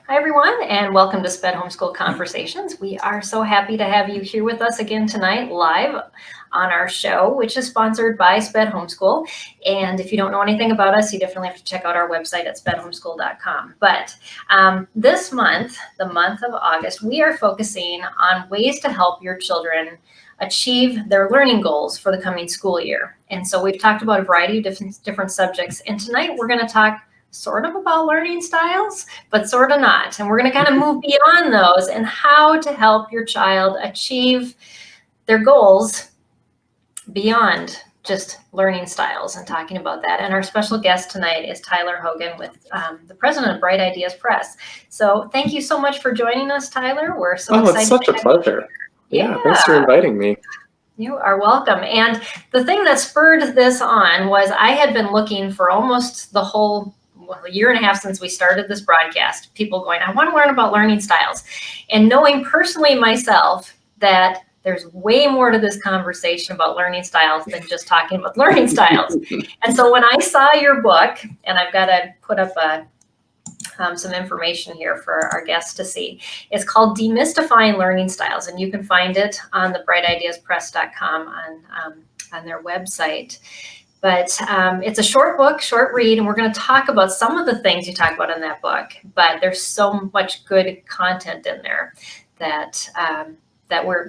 Hi, everyone, and welcome to SPED Homeschool Conversations. We are so happy to have you here with us again tonight, live on our show, which is sponsored by SPED Homeschool. And if you don't know anything about us, you definitely have to check out our website at spedhomeschool.com. But this month, the month of August, we are focusing on ways to help your children achieve their learning goals for the coming school year. And so we've talked about a variety of different subjects. And tonight we're going to talk sort of about learning styles, but sort of not. And we're going to kind of move beyond those and how to help your child achieve their goals beyond just learning styles and talking about that. And our special guest tonight is Tyler Hogan, with the president of Bright Ideas Press. So thank you so much for joining us, Tyler. We're so excited. It's such a pleasure. Yeah, thanks for inviting me. You are welcome. And the thing that spurred this on was I had been looking for almost the whole a year and a half since we started this broadcast, people going, I want to learn about learning styles. And knowing personally myself that there's way more to this conversation about learning styles than just talking about learning styles. And so when I saw your book, and I've got to put up some information here for our guests to see, it's called Demystifying Learning Styles, and you can find it on the brightideaspress.com on their website. But it's a short book, short read, and we're going to talk about some of the things you talk about in that book. But there's so much good content in there that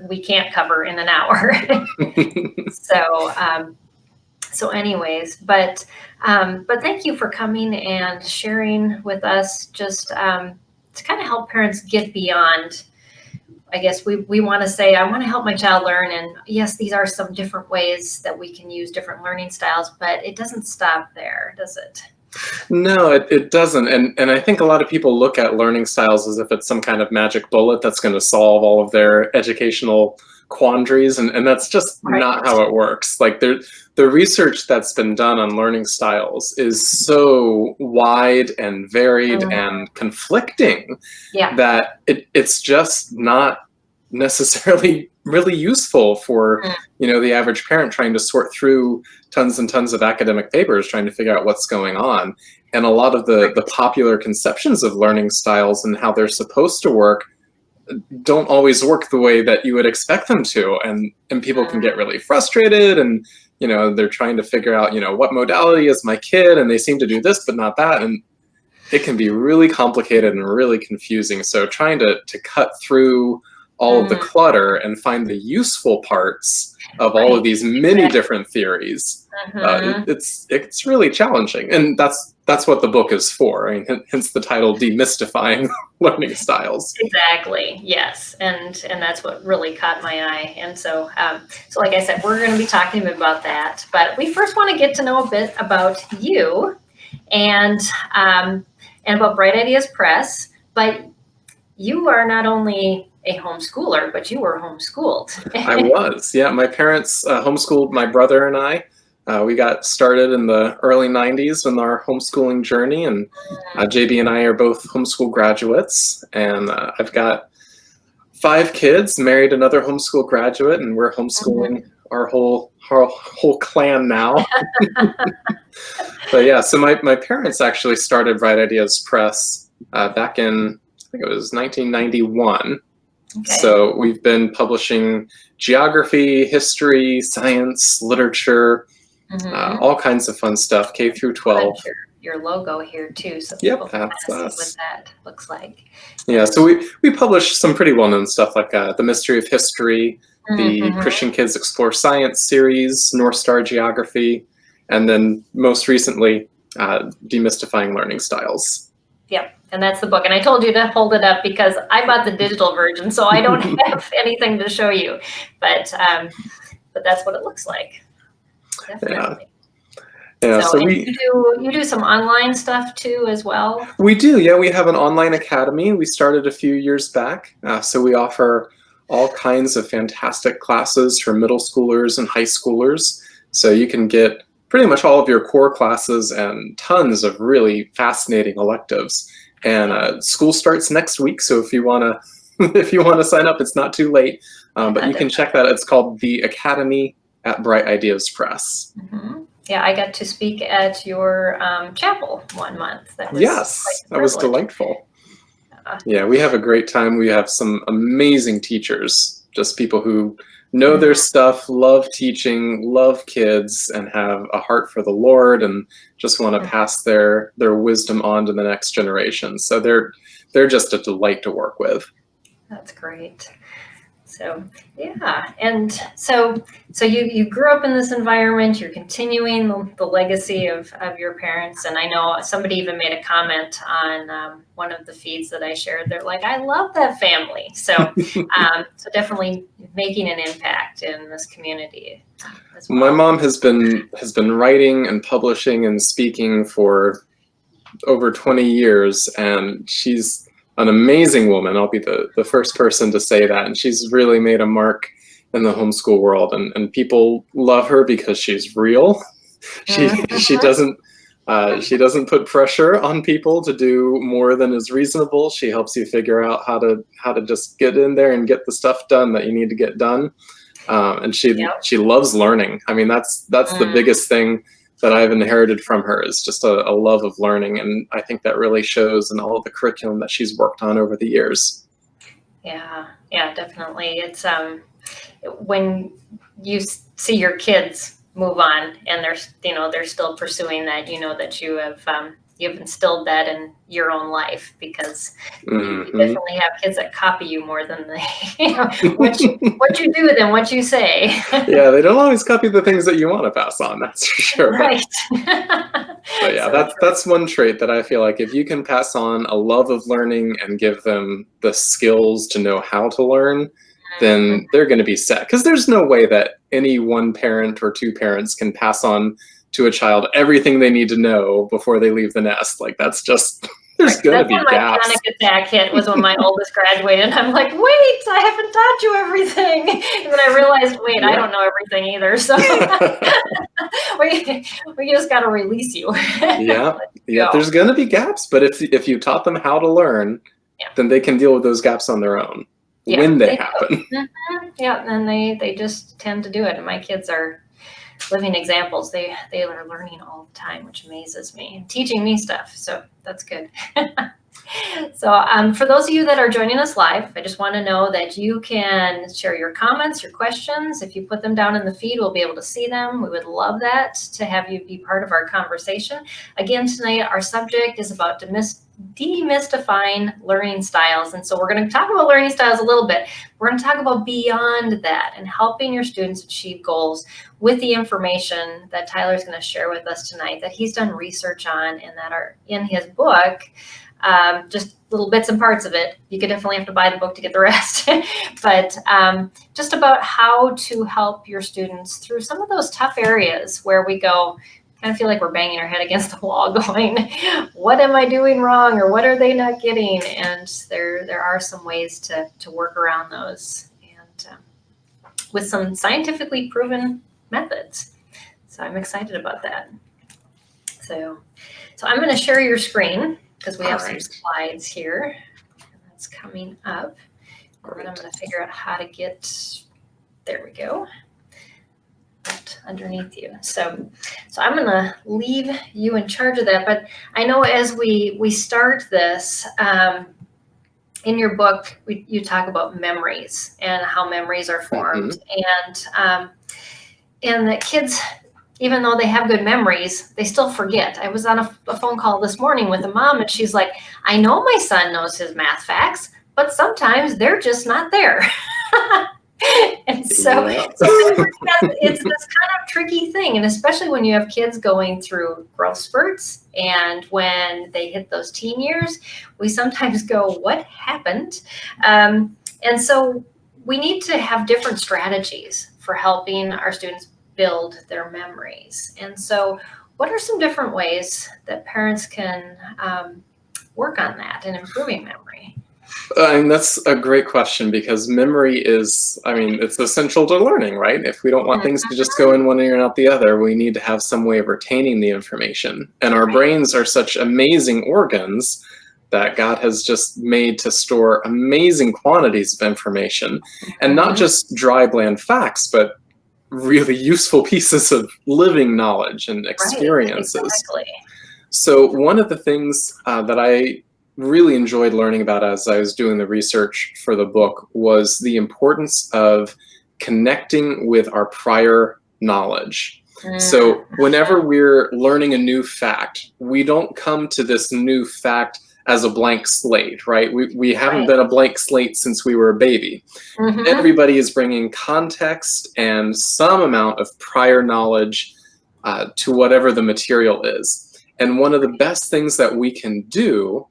we can't cover in an hour. So anyways, but thank you for coming and sharing with us, just to kind of help parents get beyond. I guess we want to say, I want to help my child learn. And yes, these are some different ways that we can use different learning styles, but it doesn't stop there, does it? No, it doesn't. And I think a lot of people look at learning styles as if it's some kind of magic bullet that's going to solve all of their educational quandaries. And that's just not how it works. Like the research that's been done on learning styles is so wide and varied and conflicting that it's just not necessarily really useful for the average parent trying to sort through tons and tons of academic papers trying to figure out what's going on. And a lot of the popular conceptions of learning styles and how they're supposed to work don't always work the way that you would expect them to, and people can get really frustrated, and they're trying to figure out what modality is my kid, and they seem to do this but not that, and it can be really complicated and really confusing. So trying to cut through all of the clutter and find the useful parts of all of these many different theories, it's really challenging, and that's what the book is for. I mean, hence the title, Demystifying Learning Styles. Exactly. Yes, and that's what really caught my eye. And so like I said, we're going to be talking about that. But we first want to get to know a bit about you and about Bright Ideas Press. But you are not only a homeschooler, but you were homeschooled. I was, yeah. My parents homeschooled my brother and I. We got started in the early 90s in our homeschooling journey, and JB and I are both homeschool graduates, and I've got 5 kids, married another homeschool graduate, and we're homeschooling our whole clan now. But yeah, so my parents actually started Bright Ideas Press back in, I think it was 1991. Okay. So we've been publishing geography, history, science, literature, all kinds of fun stuff, K through 12. Your logo here too, so people can see what that looks like. Yeah, so we publish some pretty well-known stuff like The Mystery of History, the Christian Kids Explore Science series, North Star Geography, and then most recently, Demystifying Learning Styles. Yep. And that's the book. And I told you to hold it up because I bought the digital version, so I don't have anything to show you. But that's what it looks like. Definitely. Yeah. So you do some online stuff too as well? We do. Yeah, we have an online academy. We started a few years back. So we offer all kinds of fantastic classes for middle schoolers and high schoolers. So you can get pretty much all of your core classes and tons of really fascinating electives. And school starts next week, so if you want to sign up, it's not too late. But you can check that. It's called The Academy at Bright Ideas Press. Yeah, I got to speak at your chapel one month. That was delightful. Yeah, we have a great time. We have some amazing teachers, just people who know their stuff, love teaching, love kids, and have a heart for the Lord, and just want to pass their wisdom on to the next generation. So they're just a delight to work with. That's great. So yeah, and so you grew up in this environment. You're continuing the legacy of your parents, and I know somebody even made a comment on one of the feeds that I shared. They're like, "I love that family." So so definitely making an impact in this community as well. My mom has been writing and publishing and speaking for over 20 years, and she's an amazing woman. I'll be the first person to say that. And she's really made a mark in the homeschool world, and people love her because she's real. She doesn't put pressure on people to do more than is reasonable. She helps you figure out how to just get in there and get the stuff done that you need to get done. And she loves learning. I mean, that's the biggest thing that I've inherited from her, is just a love of learning. And I think that really shows in all of the curriculum that she's worked on over the years. Yeah, definitely. It's when you see your kids move on and they're still pursuing that, that you've instilled that in your own life, because you definitely have kids that copy you more than they, what you do than what you say. Yeah, they don't always copy the things that you want to pass on, that's for sure. Right. But yeah, that's one trait that I feel like if you can pass on a love of learning and give them the skills to know how to learn, then they're going to be set. Because there's no way that any one parent or two parents can pass on to a child everything they need to know before they leave the nest. Like, that's just, there's going to be gaps. My panic attack hit was when my oldest graduated. I'm like, wait, I haven't taught you everything. And then I realized, wait, I don't know everything either. So we just got to release you. Yeah, there's going to be gaps. But if you taught them how to learn, then they can deal with those gaps on their own when they happen. Yeah, and they just tend to do it. And my kids are living examples. They are learning all the time, which amazes me, and teaching me stuff. So that's good. So for those of you that are joining us live, I just want to know that you can share your comments, your questions. If you put them down in the feed, we'll be able to see them. We would love that, to have you be part of our conversation. Again, tonight, our subject is about demystifying learning styles. And so we're going to talk about learning styles a little bit. We're going to talk about beyond that and helping your students achieve goals with the information that Tyler's going to share with us tonight, that he's done research on and that are in his book. Just little bits and parts of it. You could definitely have to buy the book to get the rest. But just about how to help your students through some of those tough areas where we go, kind of feel like we're banging our head against the wall going, what am I doing wrong, or what are they not getting? And there are some ways to work around those, and with some scientifically proven methods. So I'm excited about that. So I'm going to share your screen, because we have some slides here. That's coming up. And then I'm going to figure out how to get, there we go, underneath you. So I'm going to leave you in charge of that. But I know as we start this, in your book, you talk about memories and how memories are formed. And that kids, even though they have good memories, they still forget. I was on a phone call this morning with a mom, and she's like, I know my son knows his math facts, but sometimes they're just not there. And so it's this kind of tricky thing. And especially when you have kids going through growth spurts, and when they hit those teen years, we sometimes go, what happened? And so we need to have different strategies for helping our students build their memories. And so what are some different ways that parents can work on that and improving memory? And that's a great question, because memory is, it's essential to learning, right? If we don't want things to just go in one ear and out the other, we need to have some way of retaining the information. And our brains are such amazing organs that God has just made to store amazing quantities of information, and not just dry, bland facts, but really useful pieces of living knowledge and experiences. Right, exactly. So one of the things that I really enjoyed learning about as I was doing the research for the book was the importance of connecting with our prior knowledge. So whenever we're learning a new fact, we don't come to this new fact as a blank slate, right? We haven't been a blank slate since we were a baby. Everybody is bringing context and some amount of prior knowledge to whatever the material is. And one of the best things that we can do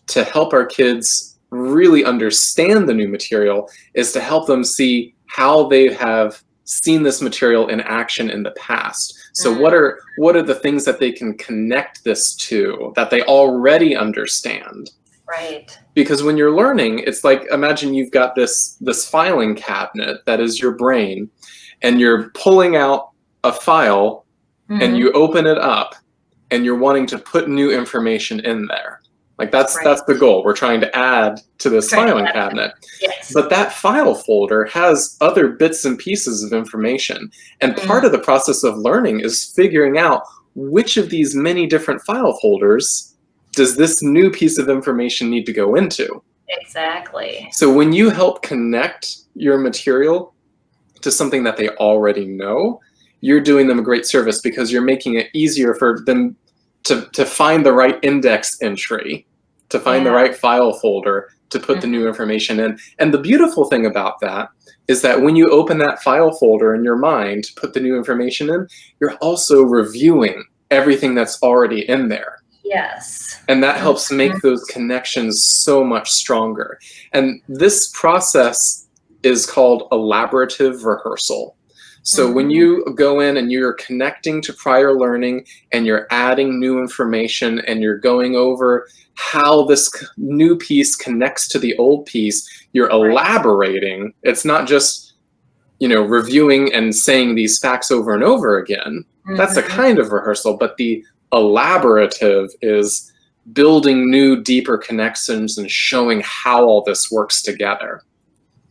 to help our kids really understand the new material is to help them see how they have seen this material in action in the past. So what are the things that they can connect this to that they already understand? Right. Because when you're learning, it's like, imagine you've got this filing cabinet that is your brain, and you're pulling out a file and you open it up and you're wanting to put new information in there. Like that's the goal. We're trying to add to this filing cabinet. Yes. But that file folder has other bits and pieces of information. And part of the process of learning is figuring out which of these many different file folders does this new piece of information need to go into. Exactly. So when you help connect your material to something that they already know, you're doing them a great service because you're making it easier for them to find the right index entry, to find the right file folder, to put the new information in. And the beautiful thing about that is that when you open that file folder in your mind to put the new information in, you're also reviewing everything that's already in there. Yes. And that helps make those connections so much stronger. And this process is called elaborative rehearsal. So when you go in and you're connecting to prior learning and you're adding new information and you're going over how this new piece connects to the old piece, you're elaborating. It's not just, reviewing and saying these facts over and over again. That's a kind of rehearsal, but the elaborative is building new, deeper connections and showing how all this works together.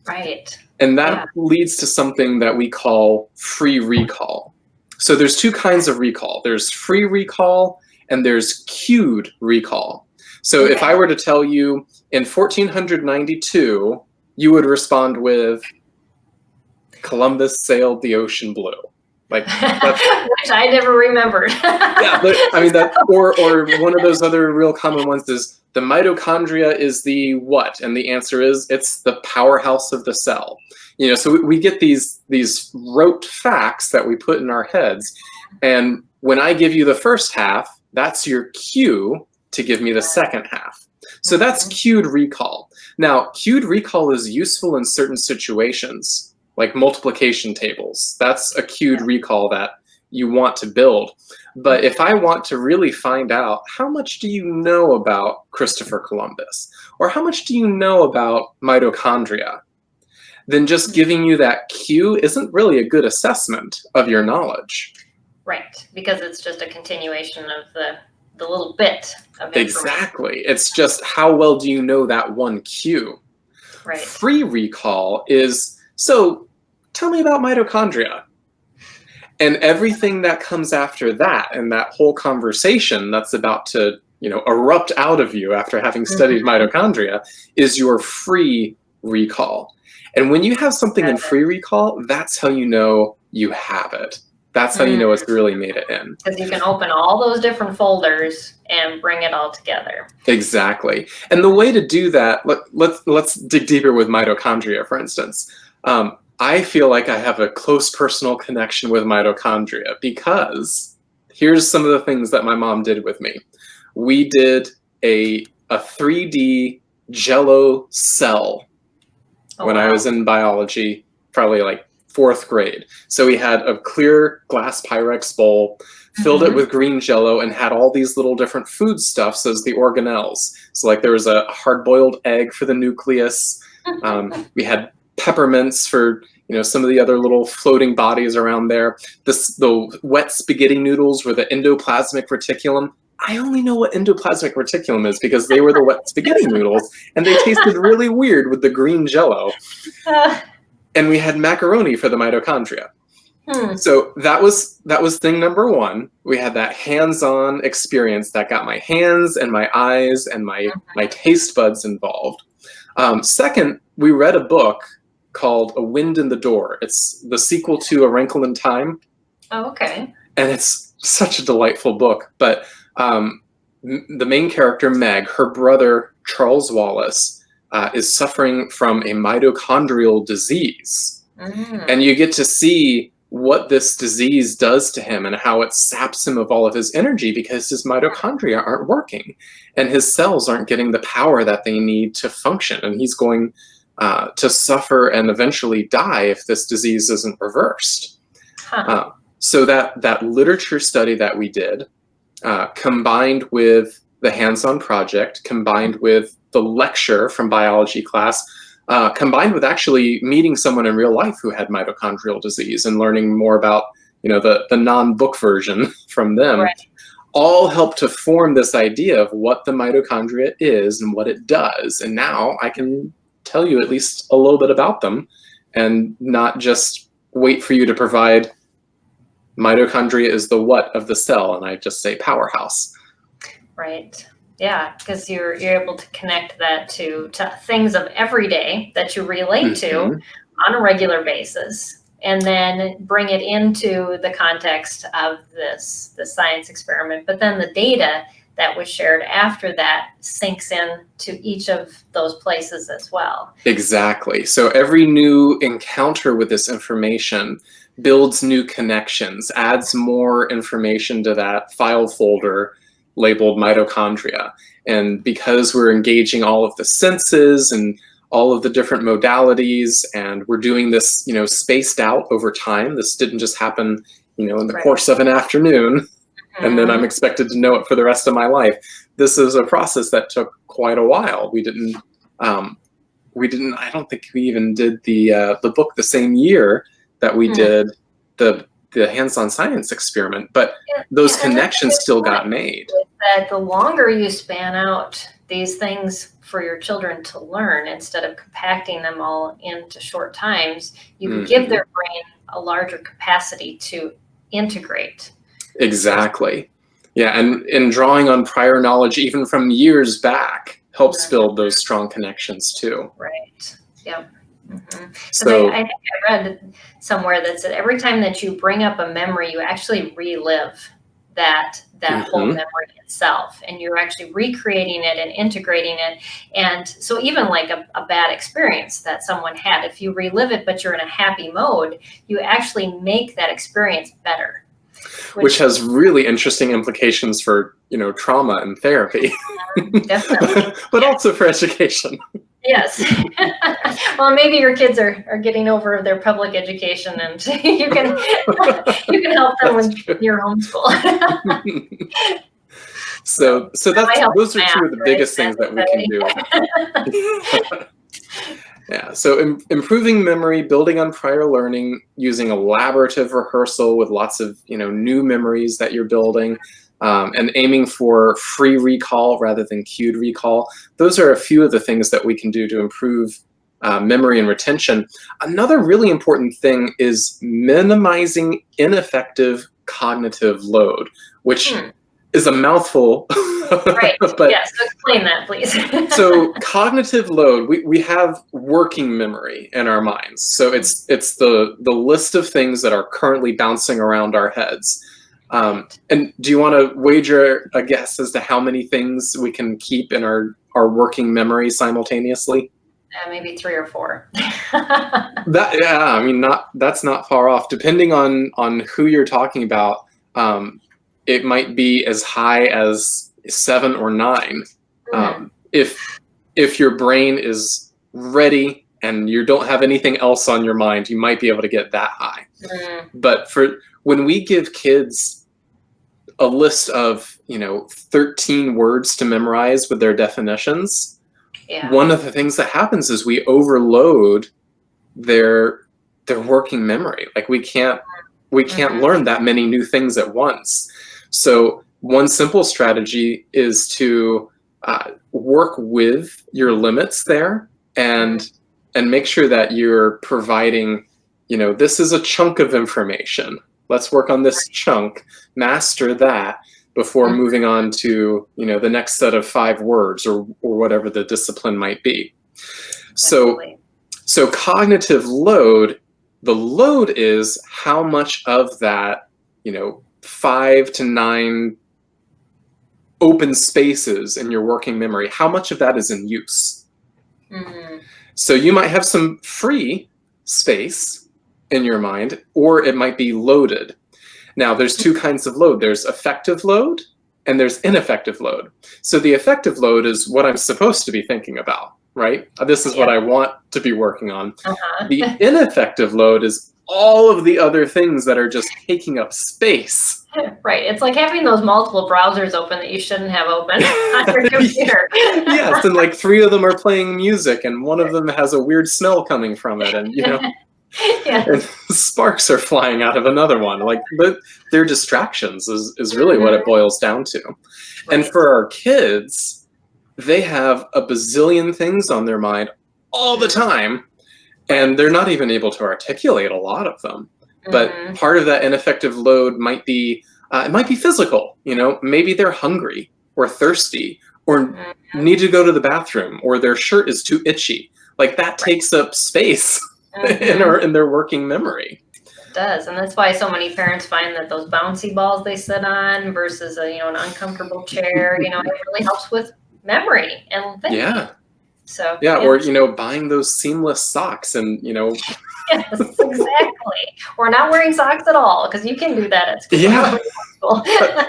Right. And that leads to something that we call free recall. So there's two kinds of recall. There's free recall and there's cued recall. So if I were to tell you in 1492, you would respond with Columbus sailed the ocean blue. Like which I never remembered. But I mean or one of those other real common ones is the mitochondria is the what? And the answer is it's the powerhouse of the cell. So we get these rote facts that we put in our heads. And when I give you the first half, that's your cue to give me the second half. So that's cued recall. Now, cued recall is useful in certain situations, like multiplication tables. That's a cued recall that you want to build. But if I want to really find out how much do you know about Christopher Columbus, or how much do you know about mitochondria, then just giving you that cue isn't really a good assessment of your knowledge. Right, because it's just a continuation of the little bit of information. Exactly. It's just how well do you know that one cue? Right. Free recall is, so tell me about mitochondria. And everything that comes after that and that whole conversation that's about to, erupt out of you after having studied mitochondria is your free recall. And when you have something in free recall, that's how you know you have it. That's how you know it's really made it in. Because you can open all those different folders and bring it all together. Exactly. And the way to do that, let's dig deeper with mitochondria, for instance. I feel like I have a close personal connection with mitochondria because here's some of the things that my mom did with me. We did a 3D Jello cell when I was in biology, probably like 4th grade. So we had a clear glass Pyrex bowl, filled it with green Jello, and had all these little different foodstuffs as the organelles. So like there was a hard-boiled egg for the nucleus. We had peppermints for some of the other little floating bodies around there. The wet spaghetti noodles were the endoplasmic reticulum. I only know what endoplasmic reticulum is because they were the wet spaghetti noodles, and they tasted really weird with the green Jello. And we had macaroni for the mitochondria. So that was thing number one. We had that hands-on experience that got my hands and my eyes and my taste buds involved. Second, we read a book called A Wind in the Door. It's the sequel to A Wrinkle in Time. Oh, okay. And it's such a delightful book. But the main character, Meg, her brother, Charles Wallace, is suffering from a mitochondrial disease. And you get to see what this disease does to him and how it saps him of all of his energy because his mitochondria aren't working and his cells aren't getting the power that they need to function. And he's going to suffer and eventually die if this disease isn't reversed. So that literature study that we did, combined with the hands-on project, combined with the lecture from biology class, combined with actually meeting someone in real life who had mitochondrial disease and learning more about, the non-book version from them, all help to form this idea of what the mitochondria is and what it does. And now I can tell you at least a little bit about them and not just wait for you to provide mitochondria is the what of the cell, and I just say powerhouse. Right. Yeah, because you're able to connect that to things of every day that you relate to on a regular basis, and then bring it into the context of the science experiment. But then the data that was shared after that sinks in to each of those places as well. Exactly. So every new encounter with this information builds new connections, adds more information to that file folder labeled mitochondria. And because we're engaging all of the senses and all of the different modalities, and we're doing this, spaced out over time, this didn't just happen, in the course of an afternoon, and then I'm expected to know it for the rest of my life. This is a process that took quite a while. We didn't, I don't think we even did the book the same year that we did the hands-on science experiment, but those connections still got made. That the longer you span out these things for your children to learn, instead of compacting them all into short times, you give their brain a larger capacity to integrate. Exactly. Yeah, and drawing on prior knowledge, even from years back, helps build those strong connections too. Right. Yep. So I think I read somewhere that said every time that you bring up a memory, you actually relive that whole memory itself, and you're actually recreating it and integrating it. And so even like a bad experience that someone had, if you relive it but you're in a happy mode, you actually make that experience better. Which has really interesting implications for, trauma and therapy. Definitely. But also for education. Yes. Well, maybe your kids are getting over their public education, and you can help them with your homeschool. So those are two of the biggest things that we can do. Yeah, so improving memory, building on prior learning, using elaborative rehearsal with lots of new memories that you're building, and aiming for free recall rather than cued recall. Those are a few of the things that we can do to improve memory and retention. Another really important thing is minimizing ineffective cognitive load, which is a mouthful. Right. But, yes, so explain that, please. So cognitive load, we have working memory in our minds. So it's the list of things that are currently bouncing around our heads. And do you want to wager a guess as to how many things we can keep in our working memory simultaneously? Maybe 3 or 4. That's not far off. Depending on who you're talking about, it might be as high as 7 or 9. If your brain is ready and you don't have anything else on your mind, you might be able to get that high. But when we give kids a list of 13 words to memorize with their definitions, one of the things that happens is we overload their working memory. Like we can't learn that many new things at once. So one simple strategy is to work with your limits there and make sure that you're providing this is a chunk of information. Let's work on this chunk, master that before moving on to, the next set of 5 words or whatever the discipline might be. So cognitive load, the load is how much of that, 5 to 9 open spaces in your working memory, how much of that is in use? So you might have some free space in your mind, or it might be loaded. Now, there's 2 kinds of load. There's effective load and there's ineffective load. So the effective load is what I'm supposed to be thinking about, right? This is what I want to be working on. The ineffective load is all of the other things that are just taking up space. Right. It's like having those multiple browsers open that you shouldn't have open on your computer. Yes, and like 3 of them are playing music and one of them has a weird smell coming from it, and and sparks are flying out of another one. Like, but they're distractions is really what it boils down to. And for our kids, they have a bazillion things on their mind all the time, and they're not even able to articulate a lot of them. But part of that ineffective load might be, it might be physical. Maybe they're hungry or thirsty or need to go to the bathroom, or their shirt is too itchy. Like, that takes up space in their working memory. It does, and that's why so many parents find that those bouncy balls they sit on versus an uncomfortable chair, it really helps with memory and thinking. Yeah. So or buying those seamless socks and Yes, exactly. Or not wearing socks at all, because you can do that at school. Yeah.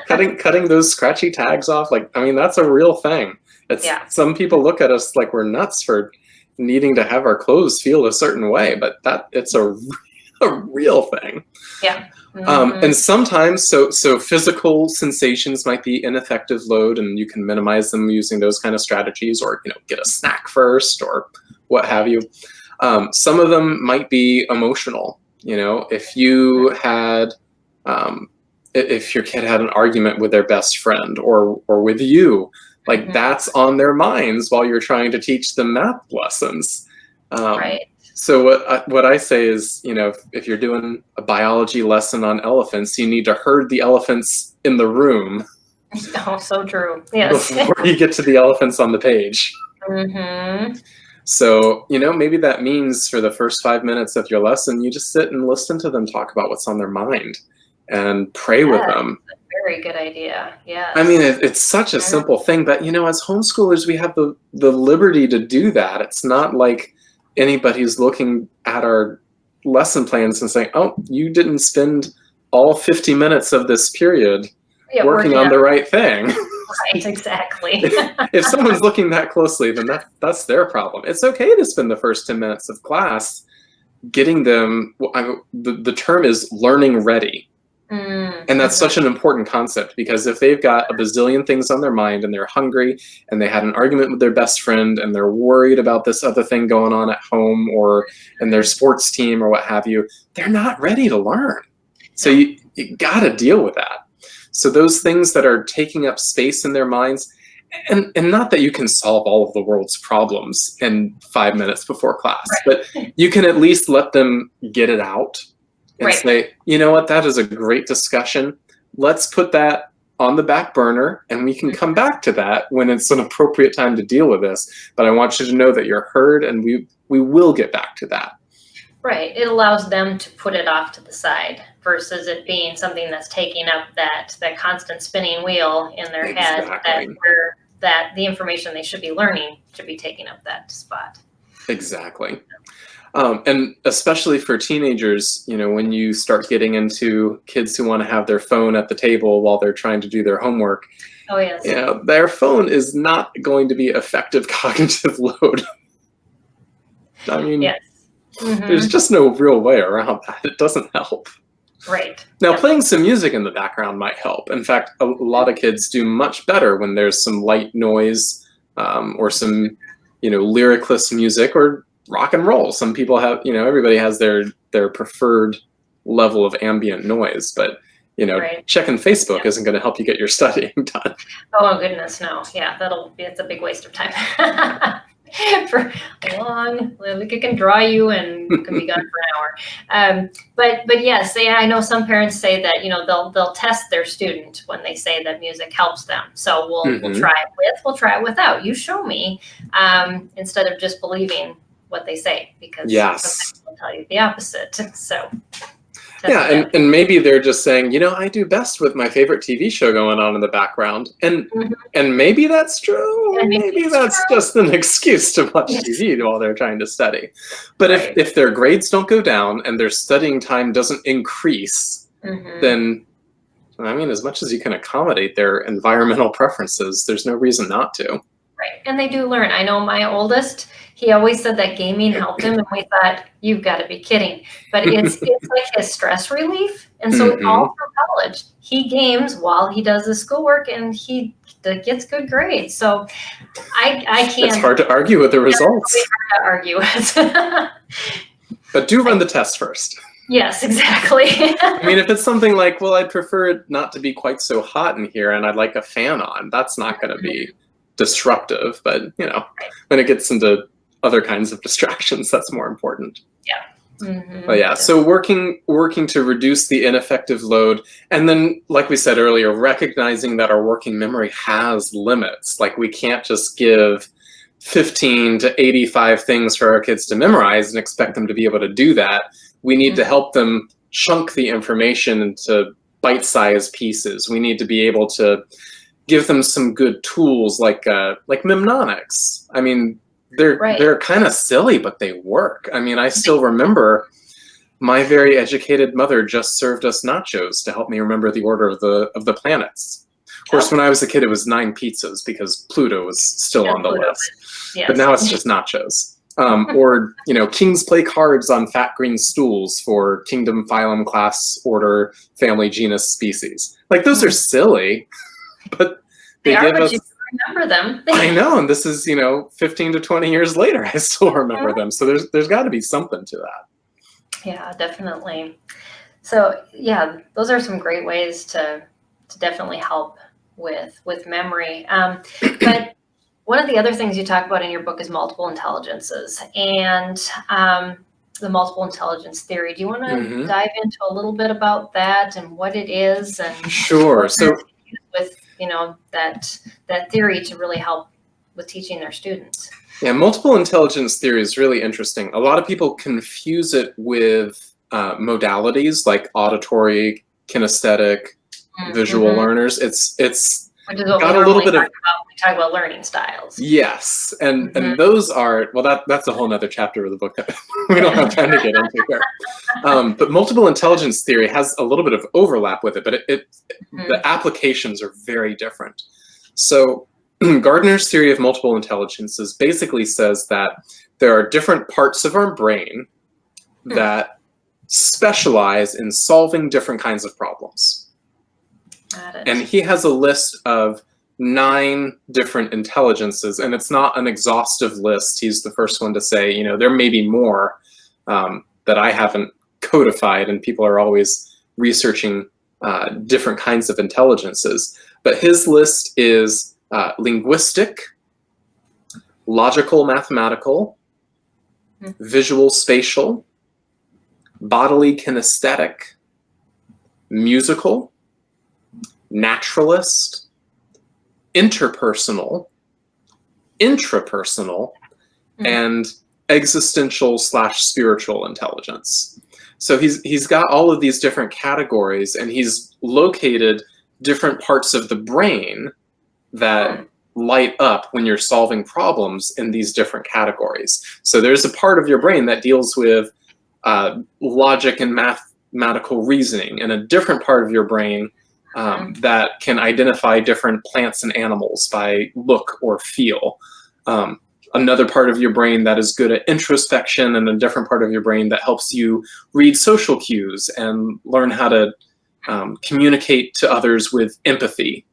cutting those scratchy tags off, that's a real thing. Some people look at us like we're nuts for needing to have our clothes feel a certain way, but it's a real thing. Yeah. And sometimes, so physical sensations might be ineffective load, and you can minimize them using those kind of strategies, or get a snack first, or what have you. Some of them might be emotional. If you had, if your kid had an argument with their best friend or with you, that's on their minds while you're trying to teach them math lessons. Right. So what I say is, if you're doing a biology lesson on elephants, you need to herd the elephants in the room. Oh, so true. Yes. Before you get to the elephants on the page. So, maybe that means for the first 5 minutes of your lesson, you just sit and listen to them talk about what's on their mind and pray with them. That's a very good idea. Yeah. I mean, it's such a simple thing, but, as homeschoolers, we have the liberty to do that. It's not like anybody's looking at our lesson plans and saying, oh, you didn't spend all 50 minutes of this period working on the right thing. Right, exactly. If someone's looking that closely, then that's their problem. It's okay to spend the first 10 minutes of class getting them, the term is learning ready. And that's such an important concept, because if they've got a bazillion things on their mind and they're hungry and they had an argument with their best friend and they're worried about this other thing going on at home or in their sports team or what have you, they're not ready to learn. So you got to deal with that. So those things that are taking up space in their minds, and not that you can solve all of the world's problems in 5 minutes before class, but you can at least let them get it out and say, you know what, that is a great discussion. Let's put that on the back burner and we can come back to that when it's an appropriate time to deal with this. But I want you to know that you're heard, and we will get back to that. Right. It allows them to put it off to the side versus it being something that's taking up that constant spinning wheel in their head, that the information they should be learning should be taking up that spot. Exactly. And especially for teenagers, when you start getting into kids who want to have their phone at the table while they're trying to do their homework. Oh, yes. Their phone is not going to be effective cognitive load. I mean, yes. There's just no real way around that. It doesn't help. Right. Now, playing some music in the background might help. In fact, a lot of kids do much better when there's some light noise or some, lyricless music or rock and roll. Some people have, everybody has their preferred level of ambient noise, but, checking Facebook isn't going to help you get your studying done. Oh, goodness, no. Yeah, it's a big waste of time. for long, like it can draw you and can be gone for an hour. But yes, I know some parents say that, they'll test their student when they say that music helps them. So we'll try it with, we'll try it without. You show me, instead of just believing what they say, because sometimes they'll tell you the opposite. So yeah, and maybe they're just saying, I do best with my favorite TV show going on in the background. And maybe that's true, or maybe that's just an excuse to watch TV while they're trying to study. But if their grades don't go down and their studying time doesn't increase, then, I mean, as much as you can accommodate their environmental preferences, there's no reason not to. Right. And they do learn. I know my oldest, he always said that gaming helped him, and we thought, you've got to be kidding. But it's like his stress relief. And so all through college, he games while he does his schoolwork, and he gets good grades. So I can't. It's hard to argue with the results. It's really hard to argue with. But do run the test first. Yes, exactly. I mean, if it's something like, well, I'd prefer it not to be quite so hot in here and I'd like a fan on, that's not going to be disruptive. But, when it gets into other kinds of distractions, that's more important. Yeah. But yeah, so working to reduce the ineffective load. And then, like we said earlier, recognizing that our working memory has limits. Like, we can't just give 15 to 85 things for our kids to memorize and expect them to be able to do that. We need to help them chunk the information into bite-sized pieces. We need to be able to give them some good tools like mnemonics. I mean, they're kind of silly, but they work. I mean, I still remember my very educated mother just served us nachos to help me remember the order of the planets. Of course, when I was a kid, it was 9 pizzas because Pluto was still on the list. Yes. But now it's just nachos. Or, kings play cards on fat green stools for kingdom, phylum, class, order, family, genus, species. Like, those are silly, but they give us. You remember them. I know, and this is 15 to 20 years later, I still remember them. So there's got to be something to that. Yeah, definitely. So yeah, those are some great ways to definitely help with memory. But one of the other things you talk about in your book is multiple intelligences and the multiple intelligence theory. Do you want to dive into a little bit about that and what it is? And sure. So with that theory to really help with teaching their students. Yeah, multiple intelligence theory is really interesting. A lot of people confuse it with modalities like auditory, kinesthetic, visual learners. It's which is what got a little bit of. We talk about learning styles. Yes, and those are that's a whole nother chapter of the book that we don't have time to get into here. But multiple intelligence theory has a little bit of overlap with it, but the applications are very different. So Gardner's theory of multiple intelligences basically says that there are different parts of our brain that specialize in solving different kinds of problems. And he has a list of 9 different intelligences, and it's not an exhaustive list. He's the first one to say, there may be more that I haven't codified, and people are always researching different kinds of intelligences. But his list is linguistic, logical mathematical, visual spatial, bodily kinesthetic, musical, naturalist, interpersonal, intrapersonal, and existential/spiritual intelligence. So he's got all of these different categories, and he's located different parts of the brain that light up when you're solving problems in these different categories. So there's a part of your brain that deals with logic and mathematical reasoning, and a different part of your brain that can identify different plants and animals by look or feel. Another part of your brain that is good at introspection, and a different part of your brain that helps you read social cues and learn how to communicate to others with empathy.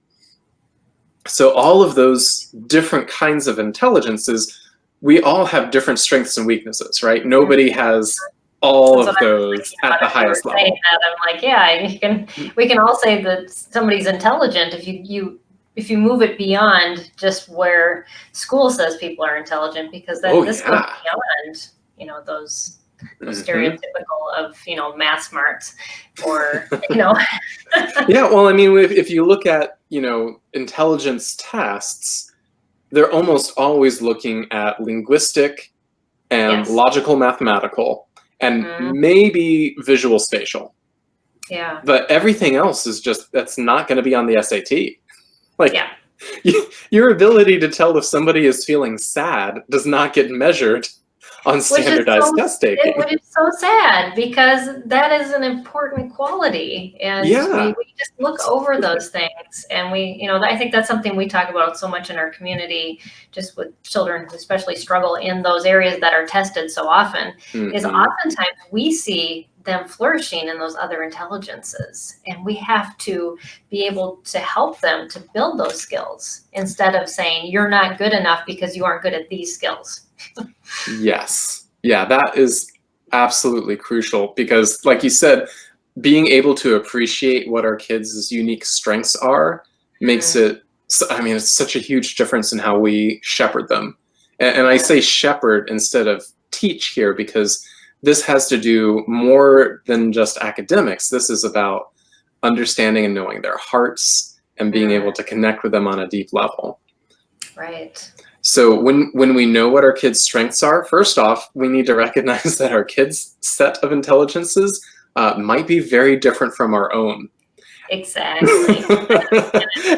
So all of those different kinds of intelligences, we all have different strengths and weaknesses, right? Nobody has all of those at the highest level. I'm like, yeah, we can all say that somebody's intelligent if you if you move it beyond just where school says people are intelligent, because then this goes beyond, those stereotypical of, math smarts or, Yeah, well, I mean, if you look at, intelligence tests, they're almost always looking at linguistic and logical mathematical and maybe visual spatial. Yeah. But everything else is that's not going to be on the SAT. Like, your ability to tell if somebody is feeling sad does not get measured on standardized test taking. Which is so sad, because that is an important quality, and we just look over those things, and I think that's something we talk about so much in our community, just with children who especially struggle in those areas that are tested so often, is oftentimes we see them flourishing in those other intelligences, and we have to be able to help them to build those skills instead of saying you're not good enough because you aren't good at these skills. Yes. Yeah, that is absolutely crucial, because like you said, being able to appreciate what our kids' unique strengths are makes it's such a huge difference in how we shepherd them. And I say shepherd instead of teach here, because this has to do more than just academics. This is about understanding and knowing their hearts and being able to connect with them on a deep level. Right. So when we know what our kids' strengths are, first off, we need to recognize that our kids' set of intelligences might be very different from our own. Exactly.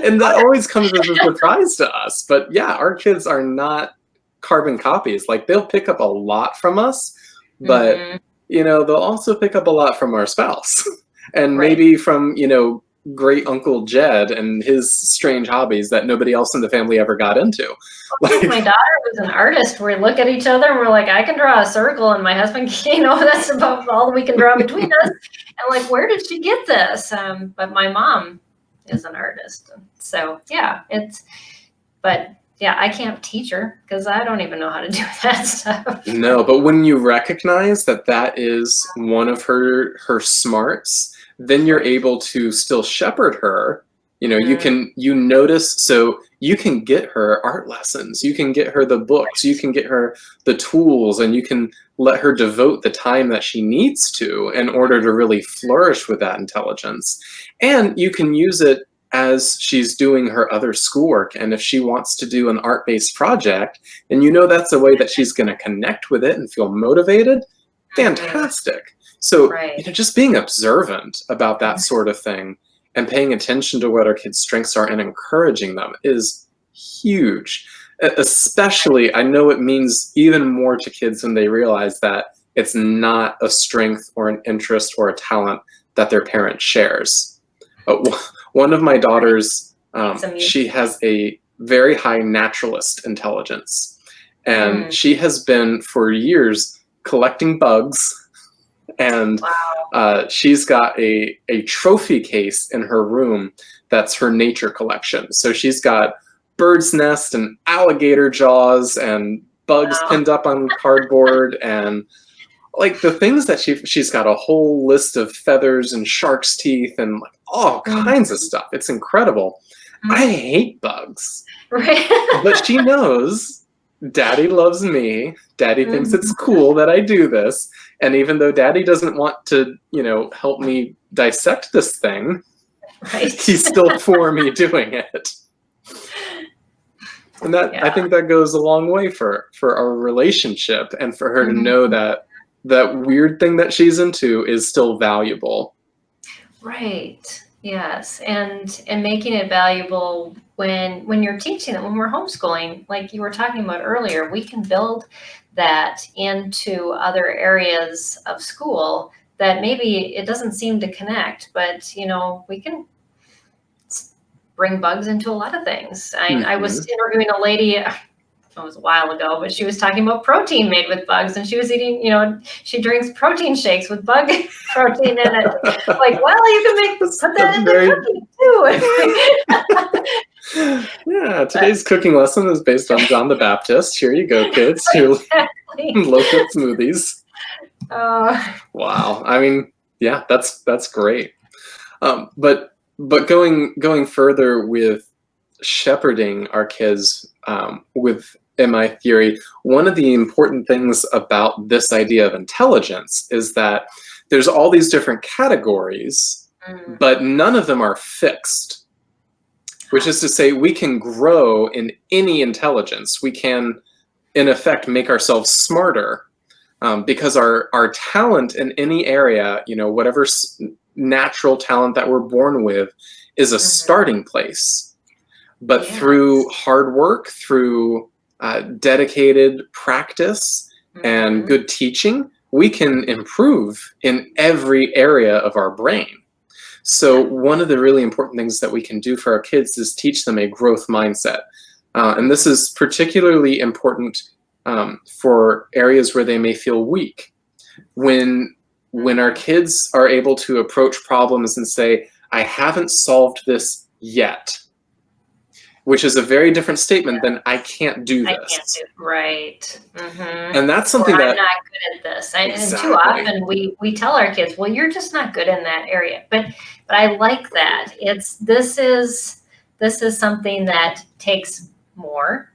And that always comes as a surprise to us. But yeah, our kids are not carbon copies. Like, they'll pick up a lot from us, but they'll also pick up a lot from our spouse and maybe from, great Uncle Jed and his strange hobbies that nobody else in the family ever got into. Like, my daughter was an artist. We look at each other and we're like, I can draw a circle, and my husband, that's about all we can draw between us. And like, where did she get this? But my mom is an artist. So I can't teach her because I don't even know how to do that stuff. No, but when you recognize that is one of her smarts, then you're able to still shepherd her. You notice, so you can get her art lessons, you can get her the books, you can get her the tools, and you can let her devote the time that she needs to in order to really flourish with that intelligence. And you can use it as she's doing her other schoolwork. And if she wants to do an art-based project, and that's a way that she's going to connect with it and feel motivated, fantastic. So just being observant about that sort of thing and paying attention to what our kids' strengths are and encouraging them is huge. Especially, I know it means even more to kids when they realize that it's not a strength or an interest or a talent that their parent shares. One of my daughters, she has a very high naturalist intelligence, and she has been for years collecting bugs. And she's got a trophy case in her room that's her nature collection. So she's got bird's nest and alligator jaws and bugs pinned up on cardboard, and like the things that she's got a whole list of feathers and shark's teeth and like all kinds of stuff. It's incredible. I hate bugs, but she knows Daddy loves me. Daddy thinks it's cool that I do this. And even though Daddy doesn't want to, help me dissect this thing, he's still for me doing it. And I think that goes a long way for our relationship, and for her to know that weird thing that she's into is still valuable. Right. Yes. And making it valuable when you're teaching it, when we're homeschooling, like you were talking about earlier, we can build that into other areas of school that maybe it doesn't seem to connect, but we can bring bugs into a lot of things. I was interviewing a lady, it was a while ago, but she was talking about protein made with bugs, and she was eating, she drinks protein shakes with bug protein in it. Like, well, you can put that in the cooking too. Yeah, today's cooking lesson is based on John the Baptist. Here you go, kids. Exactly. Local smoothies. Wow. I mean, yeah, that's great. But going further with shepherding our kids with MI theory, one of the important things about this idea of intelligence is that there's all these different categories, but none of them are fixed. Which is to say, we can grow in any intelligence. We can, in effect, make ourselves smarter because our talent in any area, whatever natural talent that we're born with, is a starting place. But through hard work, through dedicated practice and good teaching, we can improve in every area of our brain. So one of the really important things that we can do for our kids is teach them a growth mindset. And this is particularly important for areas where they may feel weak. When our kids are able to approach problems and say, I haven't solved this yet, which is a very different statement than I can't do this. I can't do it. Right. And that's something or that I'm not good at this. And too often we tell our kids, well, you're just not good in that area. But I like that. This is something that takes more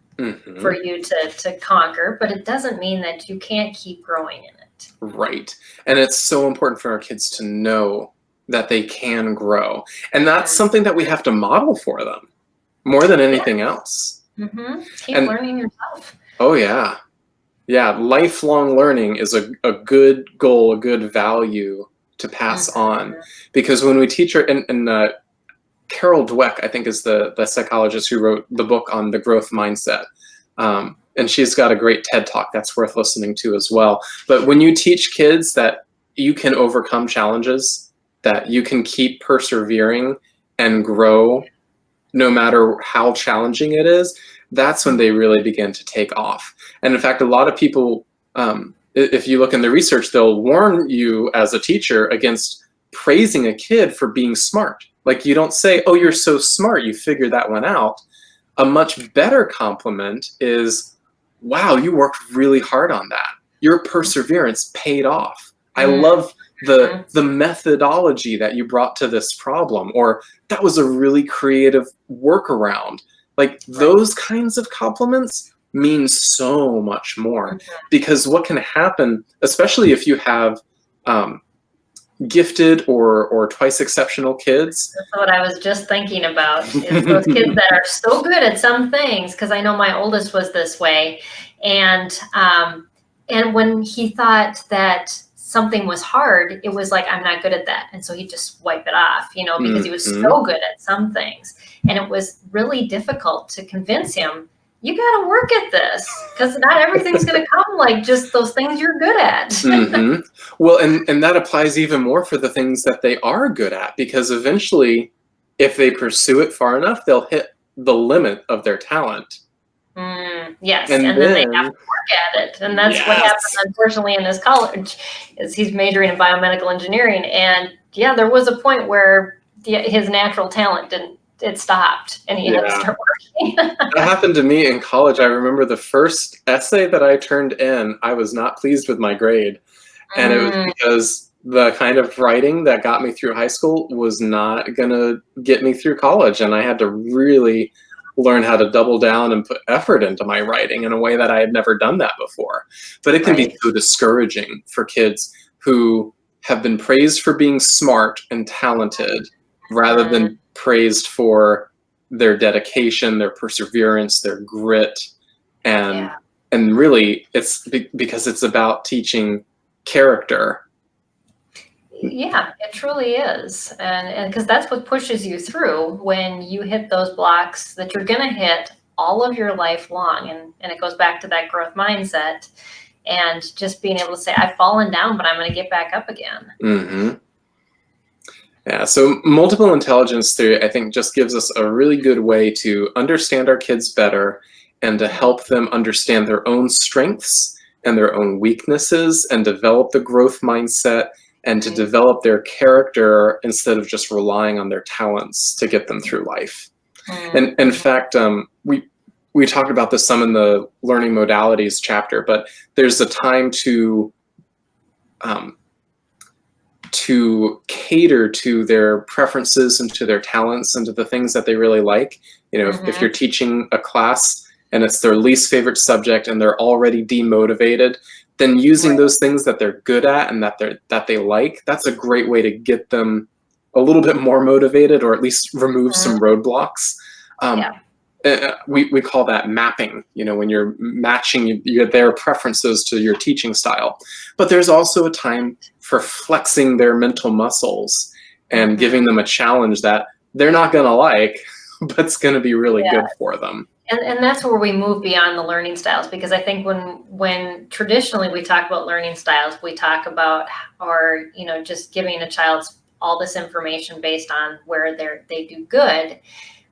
for you to conquer, but it doesn't mean that you can't keep growing in it. Right. And it's so important for our kids to know that they can grow. And that's something that we have to model for them more than anything else. Keep learning yourself. Oh, yeah. Yeah, lifelong learning is a good goal, a good value to pass on. Because when we teach her, and Carol Dweck, I think, is the psychologist who wrote the book on the growth mindset. And she's got a great TED Talk that's worth listening to as well. But when you teach kids that you can overcome challenges, that you can keep persevering and grow no matter how challenging it is, that's when they really begin to take off. And in fact, a lot of people, if you look in the research, they'll warn you as a teacher against praising a kid for being smart. Like, you don't say, oh, you're so smart, you figured that one out. A much better compliment is, wow, you worked really hard on that. Your perseverance paid off. I love the methodology that you brought to this problem, or that was a really creative workaround. Like, those kinds of compliments mean so much more, because what can happen, especially if you have gifted or twice exceptional kids. That's what I was just thinking about, is those kids that are so good at some things, because I know my oldest was this way. And when he thought that something was hard, it was like, I'm not good at that. And so he'd just wipe it off, because he was so good at some things. And it was really difficult to convince him, you got to work at this, because not everything's going to come like just those things you're good at. Well, and that applies even more for the things that they are good at, because eventually, if they pursue it far enough, they'll hit the limit of their talent. Yes, and then they have to work at it. And that's what happened, unfortunately, in this college, is he's majoring in biomedical engineering. And yeah, there was a point where his natural talent it stopped, and he had to start working. That happened to me in college. I remember the first essay that I turned in, I was not pleased with my grade. And it was because the kind of writing that got me through high school was not going to get me through college. And I had to really learn how to double down and put effort into my writing in a way that I had never done that before. But it can be so discouraging for kids who have been praised for being smart and talented rather than praised for their dedication, their perseverance, their grit. And really, it's because it's about teaching character. Yeah, it truly is. And because that's what pushes you through when you hit those blocks that you're going to hit all of your life long. And it goes back to that growth mindset and just being able to say, I've fallen down, but I'm going to get back up again. Yeah, so multiple intelligence theory, I think, just gives us a really good way to understand our kids better and to help them understand their own strengths and their own weaknesses and develop the growth mindset and to develop their character instead of just relying on their talents to get them through life. And in fact, we talked about this some in the learning modalities chapter, but there's a time to cater to their preferences and to their talents and to the things that they really like If you're teaching a class and it's their least favorite subject and they're already demotivated, then using those things that they're good at and that they like, that's a great way to get them a little bit more motivated, or at least remove some roadblocks. We call that mapping, when you're matching their preferences to your teaching style. But there's also a time for flexing their mental muscles and giving them a challenge that they're not going to like, but it's going to be really good for them. And that's where we move beyond the learning styles, because I think when traditionally we talk about learning styles, we talk about, or just giving a child all this information based on where they do good.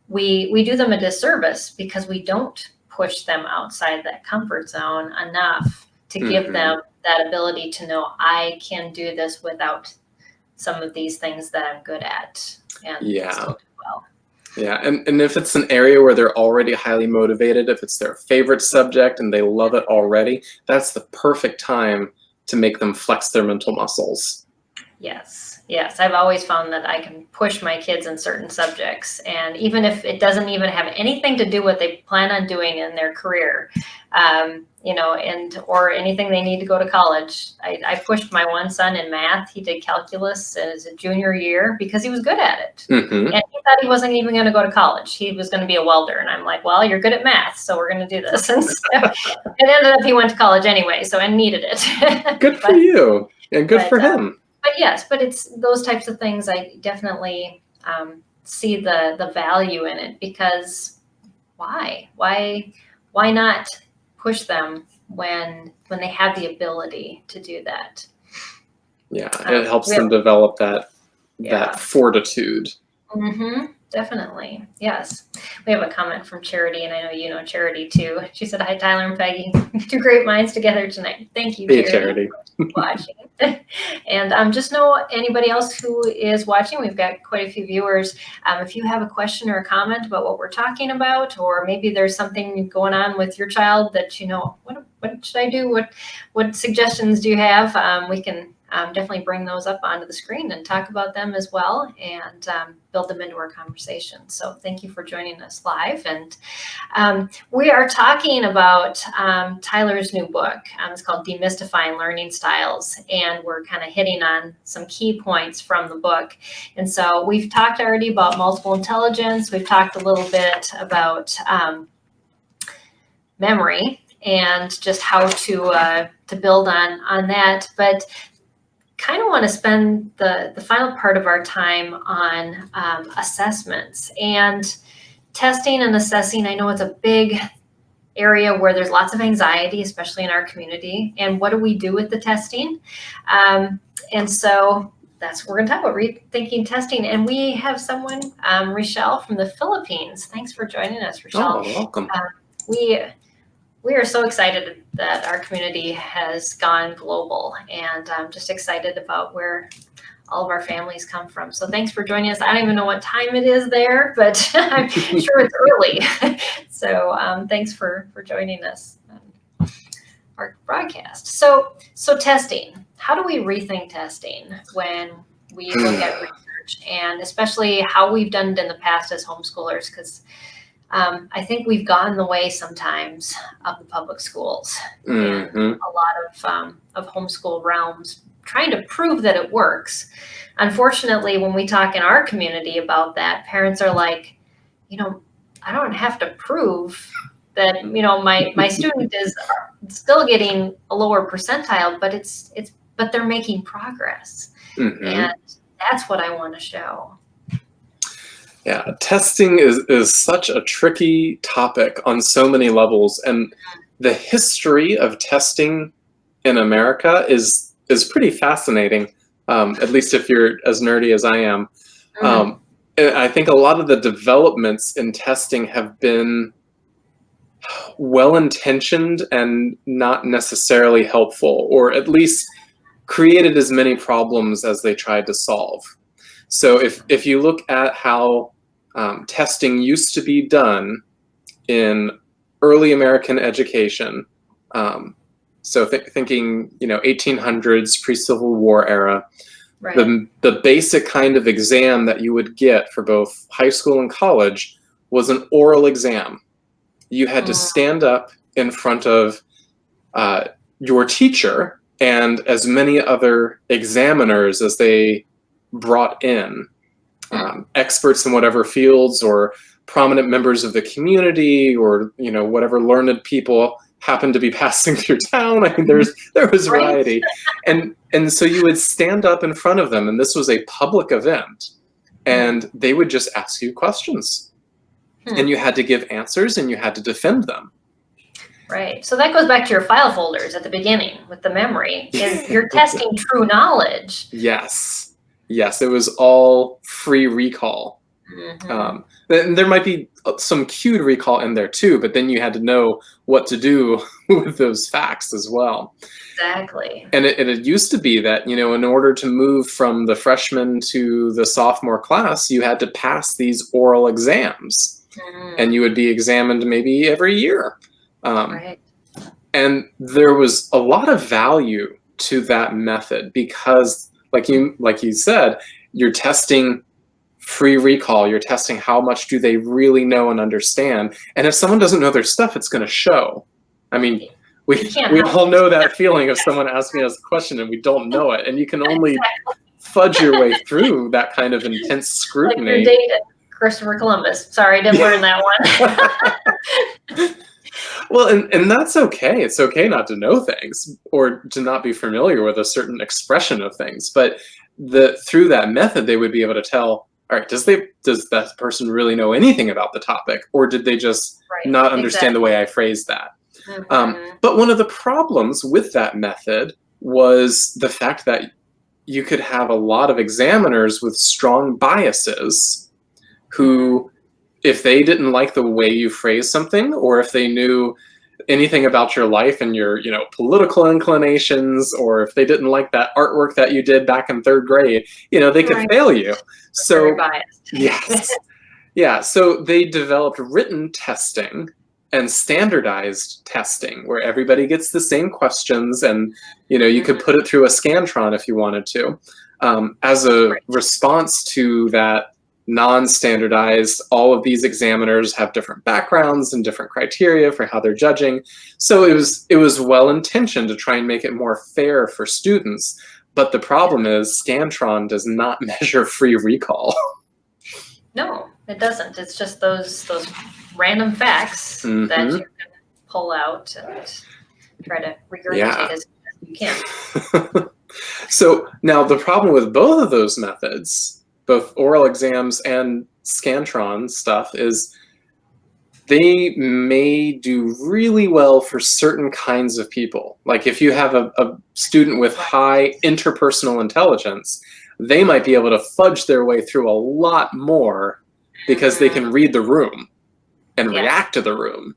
We do them a disservice because we don't push them outside that comfort zone enough to give them that ability to know, I can do this without some of these things that I'm good at. And still do well. Yeah, and if it's an area where they're already highly motivated, if it's their favorite subject and they love it already, that's the perfect time to make them flex their mental muscles. Yes, I've always found that I can push my kids in certain subjects, and even if it doesn't even have anything to do with what they plan on doing in their career, or anything they need to go to college. I pushed my one son in math. He did calculus as a junior year because he was good at it. And he thought he wasn't even going to go to college. He was going to be a welder. And I'm like, well, you're good at math, so we're going to do this. And so it ended up he went to college anyway, so I needed it. Good for you, and good for him. But it's those types of things I definitely see the value in it, because why not push them when they have the ability to do that? Yeah, it helps them develop that fortitude. Definitely. Yes. We have a comment from Charity, and I know you know Charity too. She said, hi, Tyler and Peggy. Two great minds together tonight. Thank you, Charity. For watching. And just know anybody else who is watching, we've got quite a few viewers. If you have a question or a comment about what we're talking about, or maybe there's something going on with your child that what should I do? What suggestions do you have? We can definitely bring those up onto the screen and talk about them as well, and build them into our conversation. So thank you for joining us live. And we are talking about Tyler's new book. It's called Demystifying Learning Styles, and we're kind of hitting on some key points from the book. And so we've talked already about multiple intelligence. We've talked a little bit about memory and just how to build on that. But kind of want to spend the final part of our time on assessments and testing and assessing. I know it's a big area where there's lots of anxiety, especially in our community. And what do we do with the testing? And so that's what we're going to talk about, rethinking testing. And we have someone, Rochelle from the Philippines. Thanks for joining us, Rochelle. Oh, welcome. We are so excited that our community has gone global, and I'm just excited about where all of our families come from. So thanks for joining us. I don't even know what time it is there, but I'm sure it's early. So thanks for joining us on our broadcast. So testing. How do we rethink testing when we look at research, and especially how we've done it in the past as homeschoolers? Because I think we've gone the way sometimes of the public schools and a lot of homeschool realms trying to prove that it works. Unfortunately, when we talk in our community about that, parents are like, I don't have to prove that, my student is still getting a lower percentile, but they're making progress. And that's what I want to show. Yeah, testing is such a tricky topic on so many levels, and the history of testing in America is pretty fascinating. At least if you're as nerdy as I am. I think a lot of the developments in testing have been well-intentioned and not necessarily helpful, or at least created as many problems as they tried to solve. So if you look at how testing used to be done in early American education, so thinking 1800s, pre-Civil War era, the basic kind of exam that you would get for both high school and college was an oral exam. You had to stand up in front of your teacher and as many other examiners as they brought in, experts in whatever fields or prominent members of the community, or whatever learned people happened to be passing through town. I mean, there was variety, and so you would stand up in front of them, and this was a public event, and they would just ask you questions, and you had to give answers, and you had to defend them. Right. So that goes back to your file folders at the beginning with the memory. You're testing true knowledge. Yes. Yes, it was all free recall. And there might be some cued recall in there too, but then you had to know what to do with those facts as well. Exactly. And it used to be that, in order to move from the freshman to the sophomore class, you had to pass these oral exams, and you would be examined maybe every year. And there was a lot of value to that method because, like you said, you're testing free recall. You're testing how much do they really know and understand. And if someone doesn't know their stuff, it's going to show. I mean, we all know that feeling of someone asking us a question and we don't know it, and you can only fudge your way through that kind of intense scrutiny. Like your date at Christopher Columbus. Sorry, I didn't learn that one. Well, and that's okay. It's okay not to know things or to not be familiar with a certain expression of things. But through that method, they would be able to tell, all right, does that person really know anything about the topic? Or did they just not understand the way I phrased that? But one of the problems with that method was the fact that you could have a lot of examiners with strong biases who, if they didn't like the way you phrase something, or if they knew anything about your life and your, political inclinations, or if they didn't like that artwork that you did back in 3rd grade, they could fail you. So, very biased. Yes. Yeah. So they developed written testing and standardized testing where everybody gets the same questions, and, you could put it through a Scantron if you wanted to, as a response to that non-standardized. All of these examiners have different backgrounds and different criteria for how they're judging. So it was well-intentioned to try and make it more fair for students. But the problem is Scantron does not measure free recall. No, it doesn't. It's just those random facts that you can pull out and try to regurgitate as you can. So now the problem with both of those methods, both oral exams and Scantron stuff, is they may do really well for certain kinds of people. Like if you have a student with high interpersonal intelligence, they might be able to fudge their way through a lot more because they can read the room and react to the room.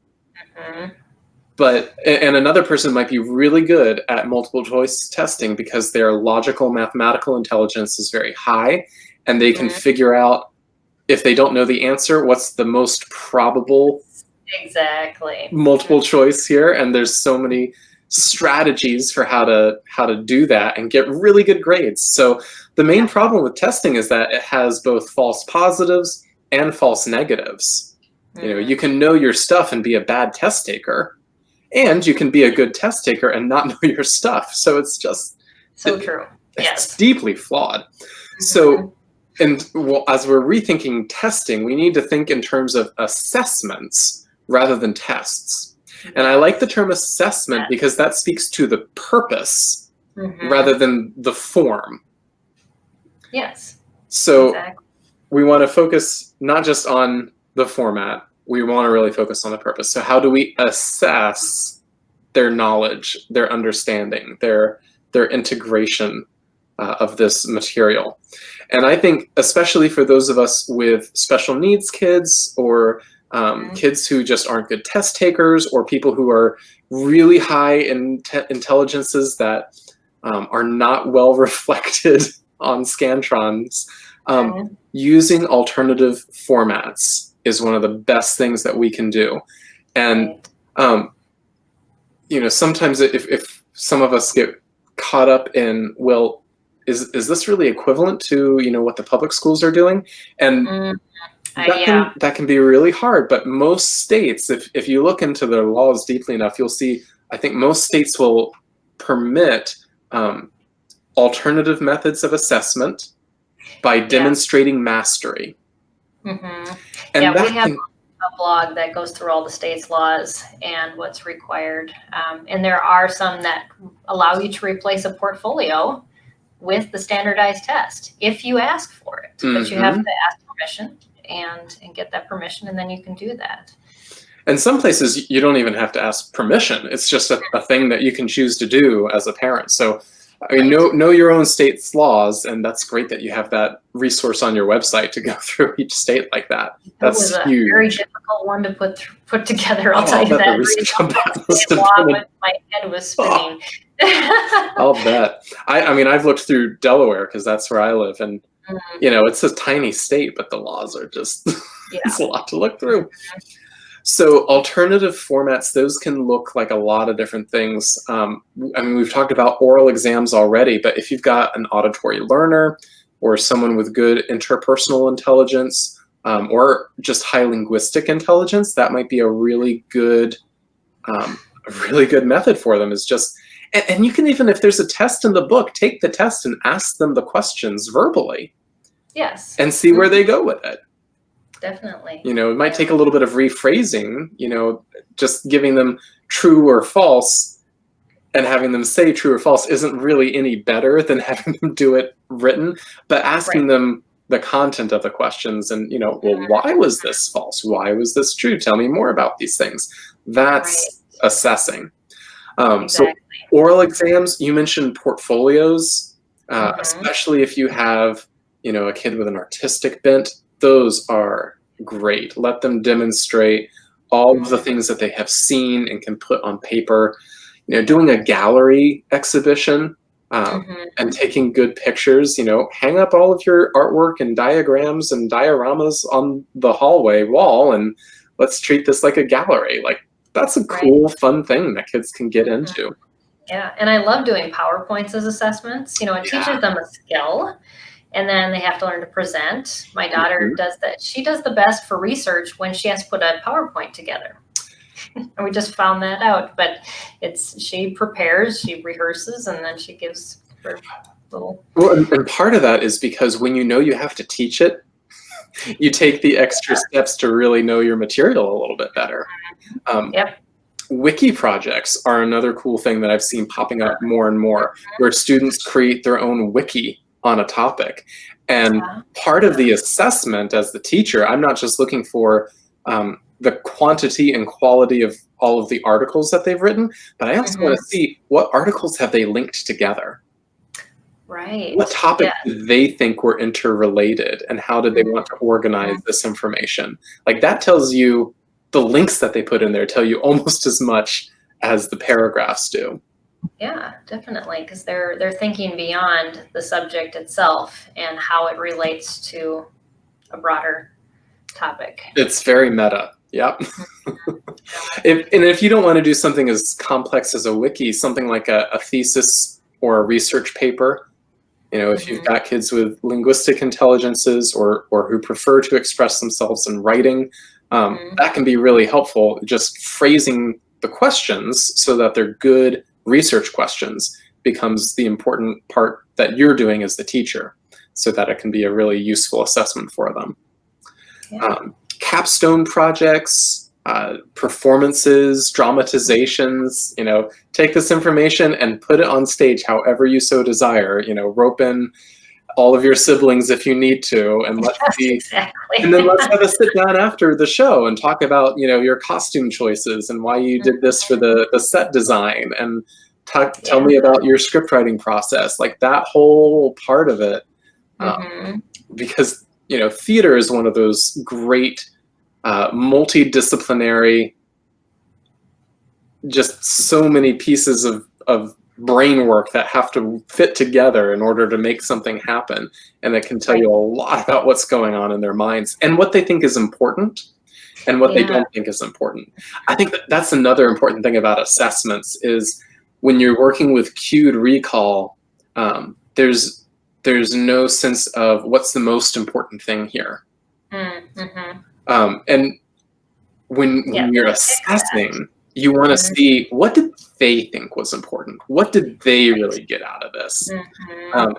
And another person might be really good at multiple choice testing because their logical mathematical intelligence is very high, and they can figure out, if they don't know the answer, what's the most probable multiple choice here. And there's so many strategies for how to do that and get really good grades. So the main problem with testing is that it has both false positives and false negatives. You can know your stuff and be a bad test taker, and you can be a good test taker and not know your stuff. So it's just true. It's deeply flawed. So, as we're rethinking testing, we need to think in terms of assessments rather than tests. And I like the term assessment because that speaks to the purpose rather than the form. Yes. So we want to focus not just on the format, we want to really focus on the purpose. So how do we assess their knowledge, their understanding, their integration of this material? And I think especially for those of us with special needs kids, or kids who just aren't good test takers, or people who are really high in intelligences that are not well reflected on Scantrons, using alternative formats is one of the best things that we can do. And sometimes if some of us get caught up in, well, is this really equivalent to what the public schools are doing? And That can be really hard, but most states, if you look into their laws deeply enough, you'll see, I think most states will permit alternative methods of assessment by demonstrating mastery. Mm-hmm. And we have a blog that goes through all the state's laws and what's required. And there are some that allow you to replace a portfolio with the standardized test if you ask for it. But you have to ask permission and get that permission, and then you can do that. And some places you don't even have to ask permission. It's just a thing that you can choose to do as a parent. So I mean, know your own state's laws, and that's great that you have that resource on your website to go through each state like that. That's huge. Huge. Very difficult one to put together. I'll tell you that. My head was spinning. I'll bet. I mean, I've looked through Delaware because that's where I live, and it's a tiny state, but the laws are just it's a lot to look through. So alternative formats, those can look like a lot of different things. I mean, we've talked about oral exams already, but if you've got an auditory learner or someone with good interpersonal intelligence or just high linguistic intelligence, that might be a really good method for them. Is just, and you can even, if there's a test in the book, take the test and ask them the questions verbally. Yes. And see where they go with it. Definitely. It might take a little bit of rephrasing, just giving them true or false and having them say true or false isn't really any better than having them do it written, but asking them the content of the questions and, well, why was this false? Why was this true? Tell me more about these things. That's assessing. Exactly. So oral exams, you mentioned portfolios, especially if you have, a kid with an artistic bent. Those are great. Let them demonstrate all of the things that they have seen and can put on paper. Doing a gallery exhibition and taking good pictures, hang up all of your artwork and diagrams and dioramas on the hallway wall, and let's treat this like a gallery. Like, that's a cool, fun thing that kids can get into. Yeah, and I love doing PowerPoints as assessments. It teaches them a skill. And then they have to learn to present. My daughter does that. She does the best for research when she has to put a PowerPoint together. And we just found that out. But she prepares, she rehearses, and then she gives her little. Well, and part of that is because when you have to teach it, you take the extra steps to really know your material a little bit better. Wiki projects are another cool thing that I've seen popping up more and more, where students create their own wiki on a topic. And part of the assessment as the teacher, I'm not just looking for the quantity and quality of all of the articles that they've written, but I also want to see what articles have they linked together. Right. What topics do they think were interrelated, and how did they want to organize this information? Like, that tells you, the links that they put in there tell you almost as much as the paragraphs do. Yeah, definitely, because they're thinking beyond the subject itself and how it relates to a broader topic. It's very meta. Yep. If you don't want to do something as complex as a wiki, something like a thesis or a research paper, if you've got kids with linguistic intelligences or who prefer to express themselves in writing, that can be really helpful. Just phrasing the questions so that they're good research questions becomes the important part that you're doing as the teacher, so that it can be a really useful assessment for them. Capstone projects, performances, dramatizations, take this information and put it on stage however you so desire. Rope in all of your siblings if you need to, and let's see. And then let's have a sit down after the show and talk about, your costume choices and why you did this for the set design, and tell me about your script writing process, like that whole part of it. Because, theater is one of those great multidisciplinary, just so many pieces of brain work that have to fit together in order to make something happen. And it can tell you a lot about what's going on in their minds and what they think is important and what they don't think is important. I think that's another important thing about assessments is when you're working with cued recall, there's no sense of what's the most important thing here. And when you're assessing, you want to see, what did they think was important? What did they really get out of this?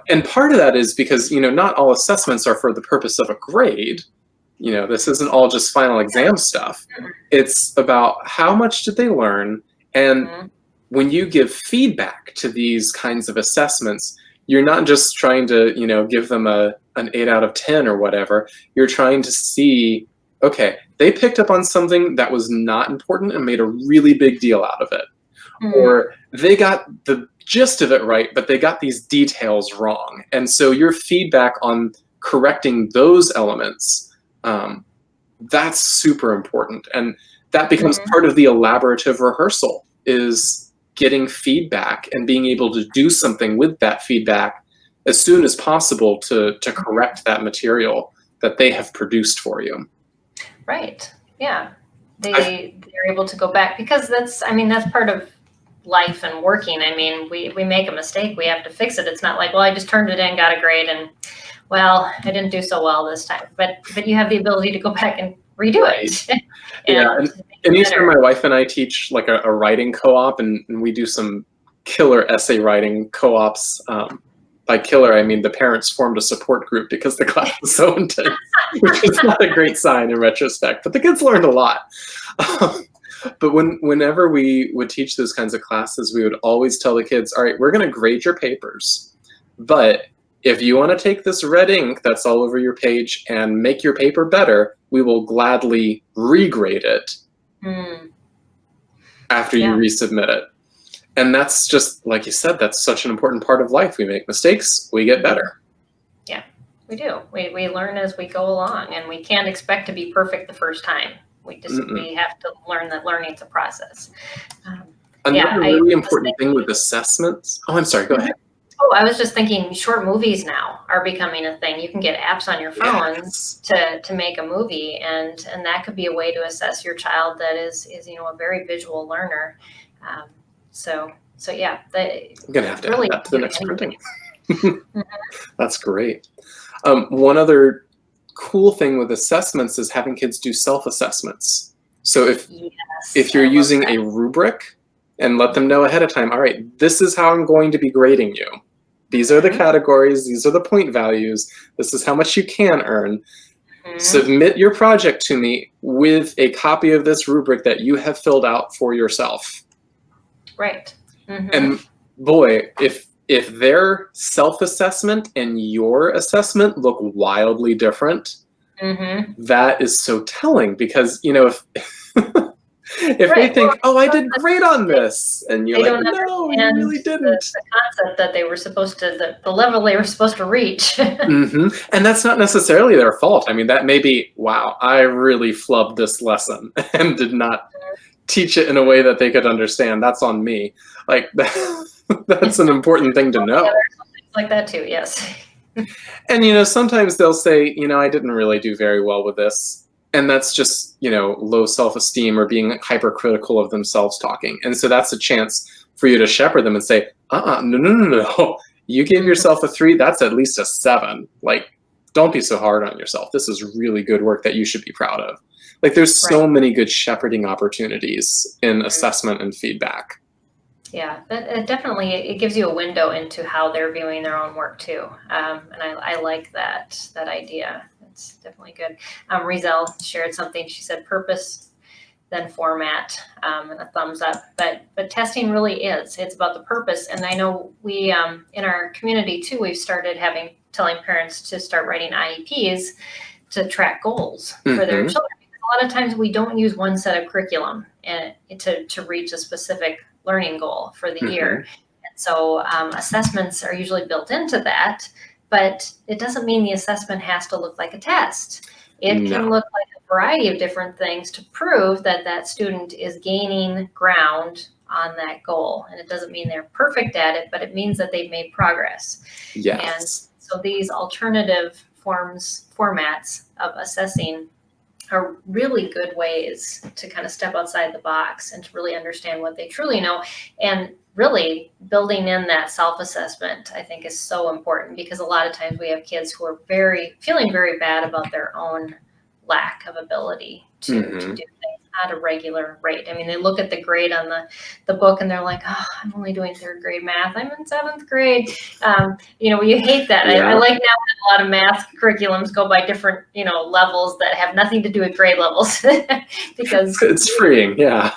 And part of that is because, not all assessments are for the purpose of a grade. This isn't all just final exam stuff. It's about how much did they learn. And when you give feedback to these kinds of assessments, you're not just trying to, give them an 8 out of 10 or whatever. You're trying to see, okay, they picked up on something that was not important and made a really big deal out of it. Or they got the gist of it right, but they got these details wrong. And so your feedback on correcting those elements, that's super important. And that becomes part of the elaborative rehearsal, is getting feedback and being able to do something with that feedback as soon as possible to correct that material that they have produced for you. Right. Yeah. They're able to go back, because that's part of life and working. We make a mistake, we have to fix it. It's not like, well, I just turned it in, got a grade, and well, I didn't do so well this time. But you have the ability to go back and redo it. And each year my wife and I teach like a writing co-op, and we do some killer essay writing co-ops. By killer, I mean the parents formed a support group because the class was so intense, which is not a great sign in retrospect, but the kids learned a lot. But whenever we would teach those kinds of classes, we would always tell the kids, all right, we're going to grade your papers, but if you want to take this red ink that's all over your page and make your paper better, we will gladly regrade it after you resubmit it. And that's just, like you said, that's such an important part of life. We make mistakes, we get better. Yeah, we do. We learn as we go along, and we can't expect to be perfect the first time. We have to learn that learning's a process. Another really important thing with assessments. Oh, I'm sorry, go ahead. Oh, I was just thinking short movies now are becoming a thing. You can get apps on your phones to make a movie, and that could be a way to assess your child that is a very visual learner. So yeah, I'm gonna have to add that to the next printing. That's great. One other cool thing with assessments is having kids do self-assessments. So if you're using a rubric, and let them know ahead of time, all right, this is how I'm going to be grading you. These are the categories, these are the point values, this is how much you can earn. Submit your project to me with a copy of this rubric that you have filled out for yourself. Right. And boy, if their self-assessment and your assessment look wildly different, that is so telling, because if they think, oh, I did great on this, and you're like, no, you really didn't. The concept that they were supposed to, the level they were supposed to reach. And that's not necessarily their fault. That may be, wow, I really flubbed this lesson and did not teach it in a way that they could understand. That's on me. Like, that's an important thing to know. Like that too, yes. And, sometimes they'll say, I didn't really do very well with this. And that's just, low self-esteem or being hypercritical of themselves talking. And so that's a chance for you to shepherd them and say, no. You gave yourself a 3, that's at least a 7. Like, don't be so hard on yourself. This is really good work that you should be proud of. Like, there's so many good shepherding opportunities in assessment and feedback. Yeah, that definitely, it gives you a window into how they're viewing their own work too. And I like that idea. It's definitely good. Rizel shared something. She said purpose, then format, and a thumbs up. But testing really is. It's about the purpose. And I know we in our community too, we've started telling parents to start writing IEPs to track goals for their children. Because a lot of times we don't use one set of curriculum to reach a specific learning goal for the year. And so assessments are usually built into that. But it doesn't mean the assessment has to look like a test. It can look like a variety of different things to prove that student is gaining ground on that goal. And it doesn't mean they're perfect at it, but it means that they've made progress. Yes. And so these alternative formats of assessing are really good ways to kind of step outside the box and to really understand what they truly know. And really building in that self-assessment, I think, is so important, because a lot of times we have kids who are feeling very bad about their own lack of ability to do things at a regular rate. I mean, they look at the grade on the book and they're like, oh, I'm only doing 3rd grade math. I'm in 7th grade. You hate that. Yeah. I like now that a lot of math curriculums go by different, levels that have nothing to do with grade levels because it's freeing. Yeah,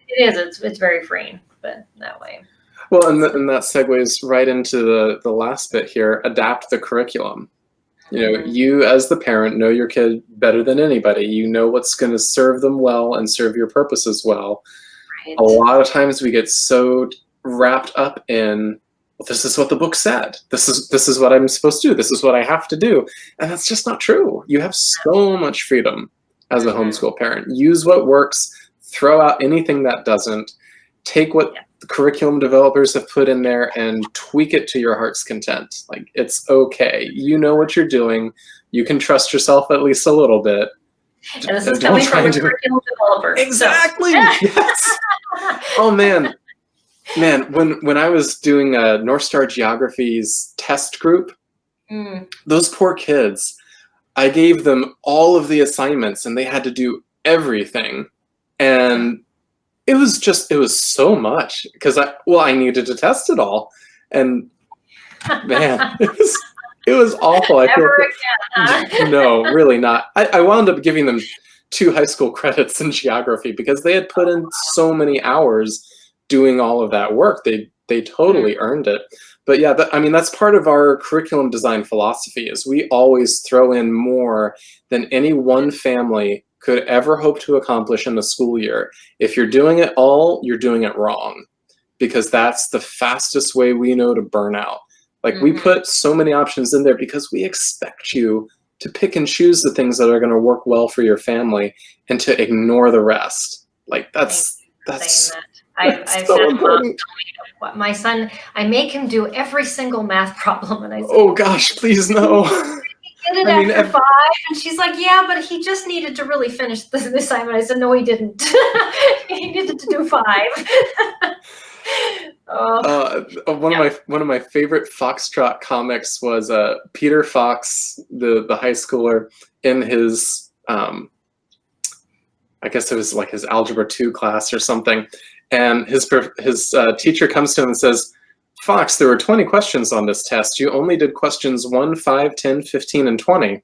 it is. It's very freeing, but that way. Well, and that segues right into the last bit here, adapt the curriculum. You as the parent know your kid better than anybody. You know what's going to serve them well and serve your purposes well. Right. A lot of times we get so wrapped up in, well, this is what the book said. This is what I'm supposed to do. This is what I have to do. And that's just not true. You have so much freedom as a homeschool parent. Use what works, throw out anything that doesn't, take what the curriculum developers have put in there and tweak it to your heart's content. Like, it's okay. You know what you're doing. You can trust yourself at least a little bit. And this is coming from a curriculum developer. Exactly. So. Yes. Oh, man. When I was doing North Star Geography's test group, those poor kids, I gave them all of the assignments and they had to do everything. And it was so much because I needed to test it all, and man, it was awful. Never again, huh? No, really not. I wound up giving them 2 high school credits in geography because they had put in so many hours doing all of that work. They totally earned it. But yeah, that's part of our curriculum design philosophy is we always throw in more than any one family could ever hope to accomplish in the school year. If you're doing it all, you're doing it wrong, because that's the fastest way we know to burn out. Like we put so many options in there because we expect you to pick and choose the things that are going to work well for your family and to ignore the rest. Like that's I've so important. My son, I make him do every single math problem, and I say, oh gosh, please no. Did it after 5, and she's like, yeah, but he just needed to really finish the assignment. I said, no, he didn't. He needed to do 5. One of my favorite Foxtrot comics was Peter Fox, the high schooler, in his I guess it was like his Algebra 2 class or something, and his teacher comes to him and says, Fox, there were 20 questions on this test. You only did questions 1, 5, 10, 15, and 20.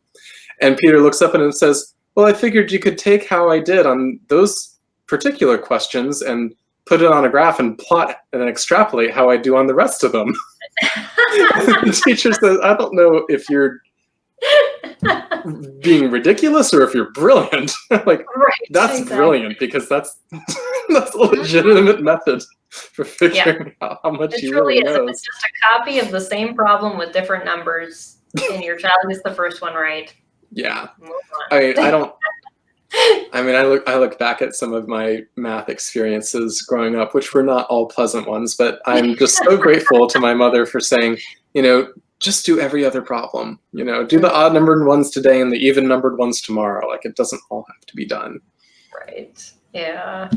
And Peter looks up at him and says, well, I figured you could take how I did on those particular questions and put it on a graph and plot and extrapolate how I do on the rest of them. The teacher says, I don't know if you're being ridiculous or if you're brilliant. Like, that's brilliant, because that's a legitimate method for figuring out how much he really knows. It's just a copy of the same problem with different numbers, and your child gets the first one right. Yeah. I look back at some of my math experiences growing up, which were not all pleasant ones, but I'm just so grateful to my mother for saying, just do every other problem. Do the odd numbered ones today and the even numbered ones tomorrow. Like, it doesn't all have to be done. Right. Yeah.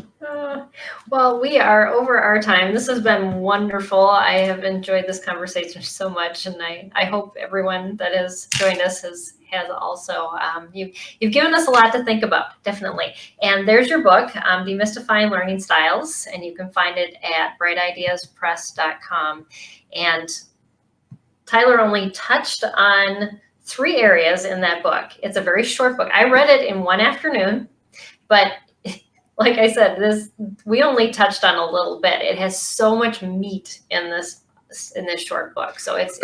Well, we are over our time. This has been wonderful. I have enjoyed this conversation so much, and I hope everyone that has joined us has also. You've given us a lot to think about, definitely. And there's your book, Demystifying Learning Styles, and you can find it at brightideaspress.com. And Tyler only touched on 3 areas in that book. It's a very short book. I read it in one afternoon, but like I said, we only touched on a little bit. It has so much meat in this short book. So it's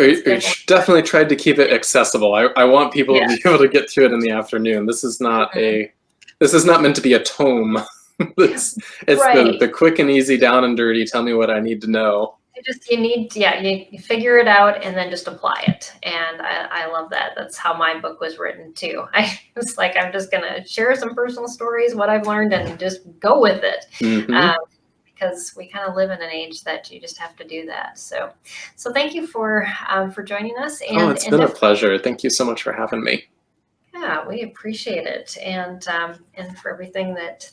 definitely tried to keep it accessible. I want people to be able to get through it in the afternoon. This is not meant to be a tome. it's the quick and easy, down and dirty, tell me what I need to know. You figure it out and then just apply it. And I love that. That's how my book was written too. I was like, I'm just going to share some personal stories, what I've learned, and just go with it. Because we kind of live in an age that you just have to do that. So thank you for joining us. And, it's been a pleasure. Thank you so much for having me. Yeah, we appreciate it, and for everything that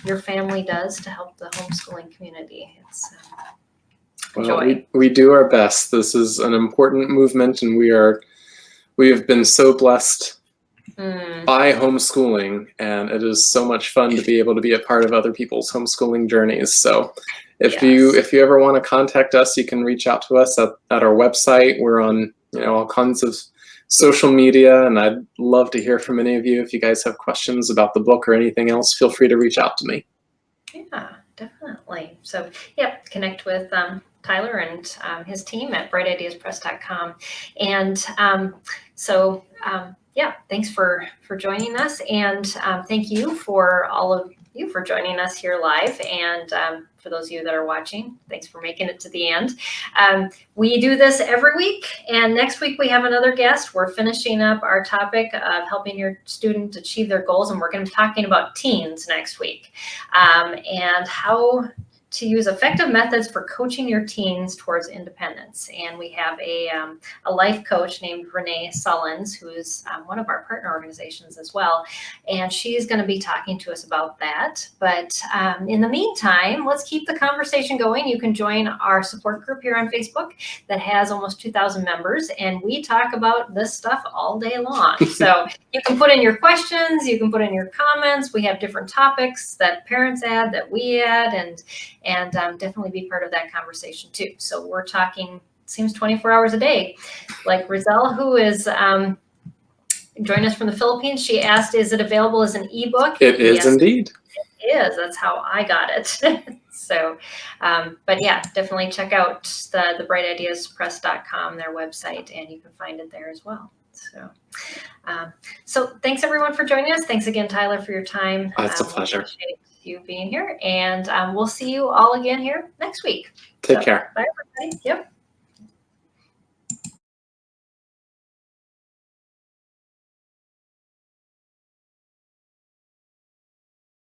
your family does to help the homeschooling community. It's we do our best. This is an important movement, and we have been so blessed by homeschooling, and it is so much fun to be able to be a part of other people's homeschooling journeys. So if you ever want to contact us, you can reach out to us at our website. We're on all kinds of social media, and I'd love to hear from any of you. If you guys have questions about the book or anything else, feel free to reach out to me. Yeah, definitely. So connect with Tyler and his team at brightideaspress.com. And thanks for joining us, and thank you for all of you for joining us here live, and for those of you that are watching, thanks for making it to the end. We do this every week, and next week we have another guest. We're finishing up our topic of helping your student achieve their goals, and we're going to be talking about teens next week, and how to use effective methods for coaching your teens towards independence. And we have a life coach named Renee Sullins, who is one of our partner organizations as well. And she's going to be talking to us about that. But in the meantime, let's keep the conversation going. You can join our support group here on Facebook that has almost 2,000 members. And we talk about this stuff all day long. So you can put in your questions, you can put in your comments. We have different topics that parents add, that we add, and definitely be part of that conversation too. So we're talking, seems 24 hours a day. Like Rizal, who is joining us from the Philippines, she asked, is it available as an ebook? It is indeed. It is. That's how I got it. So, but yeah, definitely check out the brightideaspress.com, their website, and you can find it there as well. So thanks everyone for joining us. Thanks again, Tyler, for your time. It's a pleasure. Appreciate you being here, and we'll see you all again here next week. Take care. Bye, everybody. Yep.